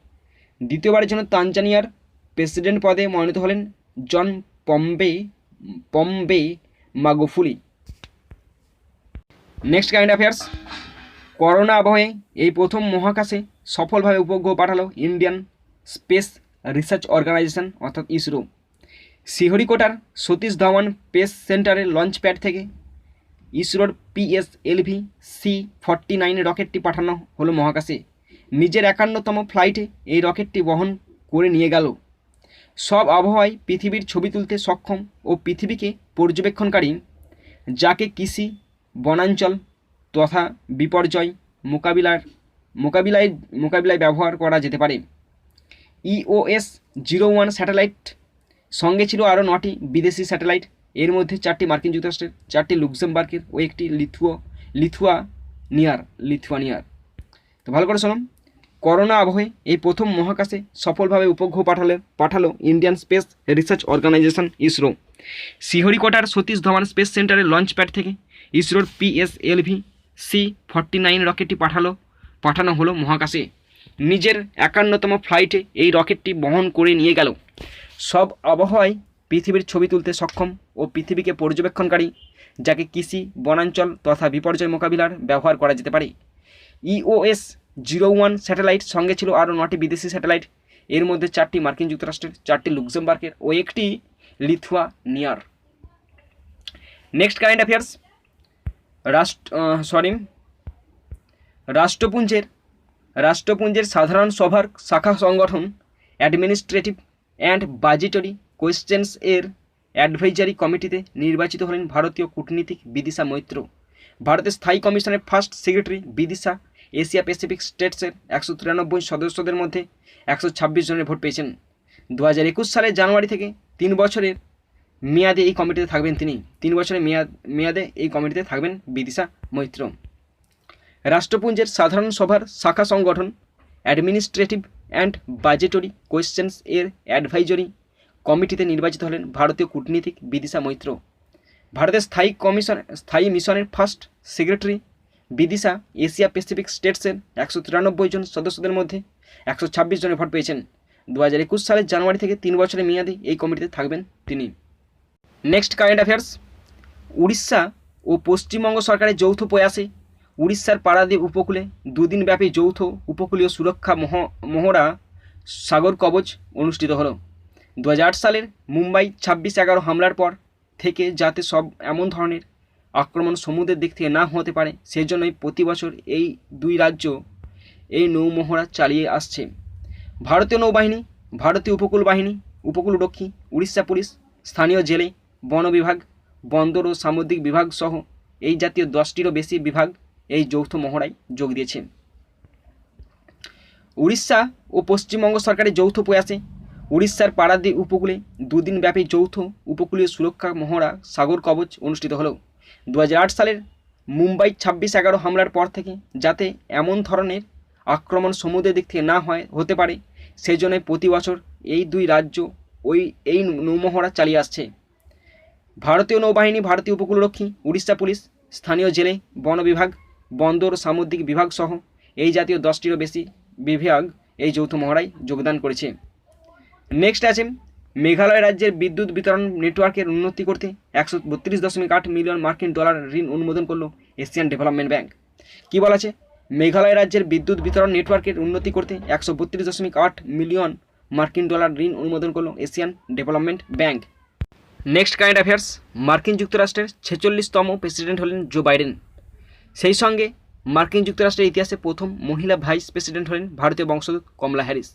দ্বিতীয়বারের জন্য তানজানিয়ার প্রেসিডেন্ট পদে মনোনীত হলেন John Pombe Magufuli. Next current affairs. Corona আবহে এই প্রথম মহাকাশে সফলভাবে উপগ্রহ পাঠালো ইন্ডিয়ান স্পেস রিসার্চ অর্গানাইজেশন অর্থাৎ ইসরো। শ্রীহরিকোটার সতীশ ধাওয়ান স্পেস সেন্টারের লঞ্চ প্যাড থেকে ইসরোর PSLV-C49 রকেটটি পাঠানো হলো মহাকাশে। নিজের 51তম ফ্লাইটে এই রকেটটি বহন করে নিয়ে গেল। সব আবহাওয়ায় পৃথিবীর ছবি তুলতে সক্ষম ও পৃথিবীকে পর্যবেক্ষণকারী, যাকে কৃষি, বনাঞ্চল তথা বিপর্যয় মোকাবিলায় ব্যবহার করা যেতে পারে। EOS-01 স্যাটেলাইট সঙ্গে ছিল আরও 9টি বিদেশি স্যাটেলাইট, এর মধ্যে 4টি মার্কিন যুক্তরাষ্ট্রের, 4টি লুক্সেমবার্গের ও একটি লিথুয়ানিয়ার। তো ভালো করে শোনো, করোনা আবহে এই প্রথম মহাকাশে সফলভাবে উপগ্রহ পাঠালো Indian space research organisation ISRO. শ্রীহরিকোটার সতীশ ধাওয়ান স্পেস সেন্টারের লঞ্চ প্যাড থেকে ইসরোর PSLV-C49 রকেটটি পাঠানো হলো মহাকাশে। নিজের 51তম ফ্লাইটে এই রকেটটি বহন করে নিয়ে গেল। সব আবহাওয়ায় পৃথিবীর ছবি তুলতে সক্ষম ও পৃথিবীকে পর্যবেক্ষণকারী, যাকে কৃষি, বনাঞ্চল তথা বিপর্যয় মোকাবিলার ব্যবহার করা যেতে পারে। EOS-01 স্যাটেলাইট সঙ্গে ছিল আরও 9টি বিদেশি স্যাটেলাইট, এর মধ্যে 4টি মার্কিন যুক্তরাষ্ট্রের, 4টি লুক্সেমবার্গের ও একটি লিথুয়ানিয়ার। Next current affairs. রাষ্ট্রপুঞ্জের সাধারণ সভার শাখা সংগঠন অ্যাডমিনিস্ট্রেটিভ অ্যান্ড বাজেটরি কোয়েশ্চেন্স এর অ্যাডভাইজারি কমিটিতে নির্বাচিত হলেন ভারতীয় কূটনীতিক বিদিশা মৈত্র। ভারতের স্থায়ী কমিশনের first secretary Vidisha Asia Pacific স্টেটসের 193 সদস্যদের মধ্যে 126 জনের ভোট পেয়েছেন। 2021 সালের জানুয়ারি থেকে 3 বছরের মেয়াদে এই কমিটিতে থাকবেন তিনি। 3 বছরের মেয়াদে এই কমিটিতে থাকবেন বিদিশা মৈত্র। রাষ্ট্রপুঞ্জের সাধারণ সভার শাখা সংগঠন অ্যাডমিনিস্ট্রেটিভ অ্যান্ড বাজেটরি কোয়েশ্চেন্স এর অ্যাডভাইজরি কমিটিতে নির্বাচিত হলেন ভারতীয় কূটনীতিক বিদিশা মৈত্র। ভারতের স্থায়ী মিশনের first secretary Vidisha Asia Pacific স্টেটসের 193 জন সদস্যদের মধ্যে 126 জনের ভোট পেয়েছেন। 2021 সালের জানুয়ারি থেকে 3 বছরের মেয়াদে এই কমিটিতে থাকবেন তিনি। Next current affairs. উড়িষ্যা ও পশ্চিমবঙ্গ সরকারের যৌথ প্রয়াসে উড়িষ্যার পারাদ্বীপ উপকূলে 2 দিনব্যাপী যৌথ উপকূলীয় সুরক্ষা মহড়া সাগর কবচ অনুষ্ঠিত হলো। 2008 সালের মুম্বাই 26/11 হামলার পর থেকে যাতে সব এমন ধরনের আক্রমণ সমুদ্রের দিক থেকে না হতে পারে, সেজন্যই প্রতি বছর এই 2 রাজ্য এই নৌমহড়া চালিয়ে আসছে। ভারতীয় নৌবাহিনী, ভারতীয় উপকূল বাহিনী, উপকূলরক্ষী, উড়িষ্যা পুলিশ, স্থানীয় জেলে, বন বিভাগ, বন্দর ও সামুদ্রিক বিভাগ সহ এই জাতীয় 10টিরও বেশি বিভাগ এই যৌথ মহড়ায় যোগ দিয়েছে। উড়িষ্যা ও পশ্চিমবঙ্গ সরকারের যৌথ প্রয়াসে উড়িষ্যার পারাদ্বীপ উপকূলে 2 দিনব্যাপী যৌথ উপকূলীয় সুরক্ষা মহড়া সাগর কবচ অনুষ্ঠিত হলো। 2008 সালের মুম্বাই 26/11 হামলার পর থেকে যাতে এমন ধরনের আক্রমণ সমুদ্রের দিক থেকে না হতে পারে, সেই জন্যই প্রতি বছর এই 2 রাজ্য এই নৌমহড়া চালিয়ে আসছে। ভারতীয় নৌবাহিনী, ভারতীয় উপকূলরক্ষী, উড়িষ্যা পুলিশ, স্থানীয় জেলে, বন বিভাগ, বন্দর সামুদ্রিক বিভাগ সহ এই জাতীয় 10টিরও বেশি বিভাগ এই যৌথ মহড়ায় যোগদান করেছে। নেক্সট আছে, মেঘালয় রাজ্যের বিদ্যুৎ বিতরণ নেটওয়ার্কের উন্নতি করতে 132.8 মিলিয়ন মার্কিন ডলার ঋণ অনুমোদন করল এশিয়ান ডেভেলপমেন্ট ব্যাংক। কী বলা আছে? মেঘালয় রাজ্যের বিদ্যুৎ বিতরণ নেটওয়ার্কের উন্নতি করতে 132.8 মিলিয়ন মার্কিন ডলার ঋণ অনুমোদন করল Asian development bank. Next current affairs. মার্কিন যুক্তরাষ্ট্রের 46তম প্রেসিডেন্ট হলেন জো বাইডেন। সেই সঙ্গে মার্কিন যুক্তরাষ্ট্রের ইতিহাসে প্রথম মহিলা ভাইস প্রেসিডেন্ট হলেন ভারতীয় বংশোদ্ভূত কমলা হ্যারিস।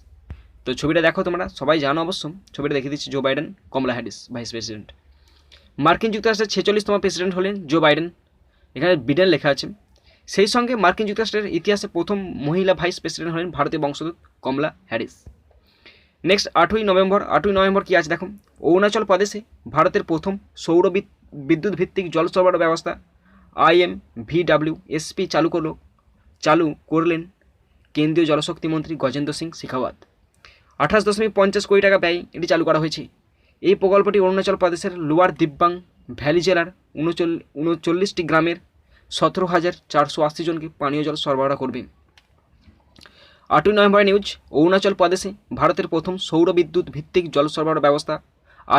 তো ছবিটা দেখো, তোমরা সবাই জানো অবশ্য, ছবিটা দেখিয়ে দিচ্ছি। জো বাইডেন, কমলা হ্যারিস ভাইস প্রেসিডেন্ট। মার্কিন যুক্তরাষ্ট্রের 46তম প্রেসিডেন্ট হলেন জো বাইডেন, এখানে বিডেন লেখা আছে। সেই সঙ্গে মার্কিন যুক্তরাষ্ট্রের ইতিহাসে প্রথম মহিলা ভাইস প্রেসিডেন্ট হলেন ভারতীয় বংশোদ্ভূত কমলা হ্যারিস। নেক্সট 8ই নভেম্বর কী আছে দেখো। অরুণাচল প্রদেশে ভারতের প্রথম সৌর বিদ্যুৎ ভিত্তিক জল সরবরাহ ব্যবস্থা IMVWSP চালু করলেন কেন্দ্রীয় জলশক্তি মন্ত্রী গজেন্দ্র সিং শেখাওয়াত। 28.50 কোটি টাকা ব্যয় এটি চালু করা হয়েছে। এই প্রকল্পটি অরুণাচল প্রদেশের লোয়ার দিব্যাং ভ্যালি জেলার 39টি গ্রামের 17,480 জনকে পানীয় জল সরবরাহ করবে। 8ই নভেম্বর নিউজ। অরুণাচল প্রদেশে ভারতের প্রথম সৌর বিদ্যুৎ ভিত্তিক জল সরবরাহ ব্যবস্থা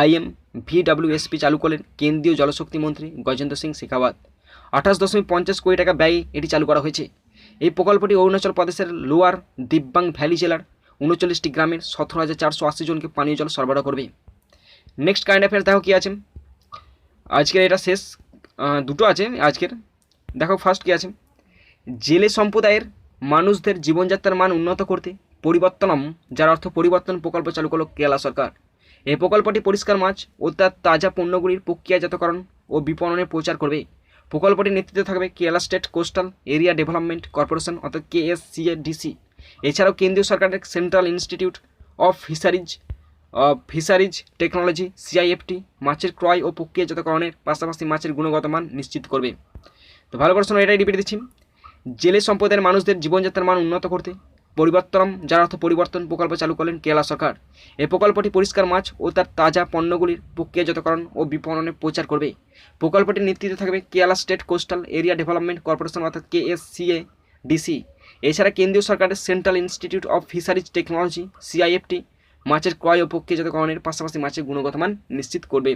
IMVWSP চালু করলেন কেন্দ্রীয় জলশক্তি মন্ত্রী গজেন্দ্র সিং শেখাওয়াত। 28.50 কোটি টাকা ব্যয়ে এটি চালু করা হয়েছে। এই প্রকল্পটি অরুণাচল প্রদেশের লোয়ার দিব্যাং ভ্যালি জেলার 39টি গ্রামের 17,480 জনকে পানীয় জল সরবরাহ করবে। নেক্সট কারেন্ট অ্যাফেয়ার্স দেখো কী আছে। আজকের এটা শেষ দুটো আছে আজকের। দেখো ফার্স্ট কী আছে, জেলে সম্প্রদায়ের মানুষদের জীবনযাত্রার মান উন্নত করতে পরিবর্তনম, যার অর্থ পরিবর্তন, প্রকল্প চালু করলো কেরালা সরকার। এই প্রকল্পটি পরিষ্কার মাছ ও তার তাজা পণ্যগুলির প্রক্রিয়াজাতকরণ ও বিপণনে প্রচার করবে। প্রকল্পটির নেতৃত্বে থাকবে Kerala state coastal area development corporation অর্থাৎ KSCADC। এছাড়াও কেন্দ্রীয় সরকারের central institute of fisheries technology CIFT মাছের ক্রয় ও প্রক্রিয়াজাতকরণের পাশাপাশি মাছের গুণগত মান নিশ্চিত করবে। তো ভালো করে শোনো, এটাই রিপিট দিচ্ছি। জেলে সম্প্রদায়ের মানুষদের জীবনযাত্রার মান উন্নত করতে পরিবর্তনম, যার অর্থ পরিবর্তন, প্রকল্প চালু করলেন কেরালা সরকার। এই প্রকল্পটি পরিষ্কার মাছ ও তার তাজা পণ্যগুলির প্রক্রিয়াজাতকরণ ও বিপণনে প্রচার করবে। প্রকল্পটির নেতৃত্বে থাকবে Kerala state coastal area development corporation অর্থাৎ KSCADC। এছাড়া কেন্দ্রীয় সরকারের central institute of fisheries technology CIFT মাছের ক্রয় ও প্রক্রিয়াজাতকরণের পাশাপাশি মাছের গুণগত মান নিশ্চিত করবে।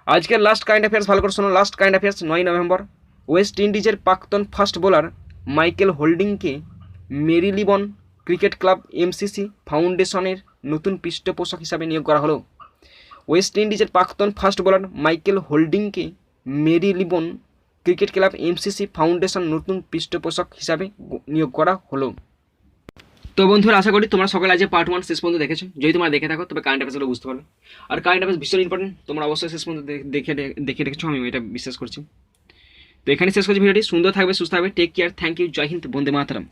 আজকের লাস্ট কারেন্ট অ্যাফেয়ার্স ভালো করে শোনো। Last current affairs 9 November, west ইন্ডিজের প্রাক্তন ফাস্ট বোলার মাইকেল হোল্ডিংকে মেরিলিবন ক্রিকেট ক্লাব MCC ফাউন্ডেশনের নতুন পৃষ্ঠপোষক হিসাবে নিয়োগ করা হলো। ওয়েস্ট ইন্ডিজের প্রাক্তন ফাস্ট বোলার মাইকেল হোল্ডিংকে Marylebone cricket club MCC foundation নতুন পৃষ্ঠপোষক হিসাবে নিয়োগ করা হলো। তো বন্ধুরা, আশা করি তোমরা সকালে আজ পার্ট 1 শেষ পর্যন্ত দেখেছো। যদি তোমরা দেখে থাকো তবে কারেন্ট অ্যাফেয়ার্সগুলো বুঝতে পারবে। আর কারেন্ট অ্যাফেয়ার্স ভীষণ ইম্পর্টেন্ট, তোমরা অবশ্যই শেষ পর্যন্ত দেখে রেখেছো, আমি এটা বিশ্বাস করছি। তো এখানে শেষ করছি ভিডিওটি। সুন্দর থাকবে, সুস্থ থাকবে, টেক কেয়ার, থ্যাংক ইউ, জয় হিন্দ, বন্দে মাতরম।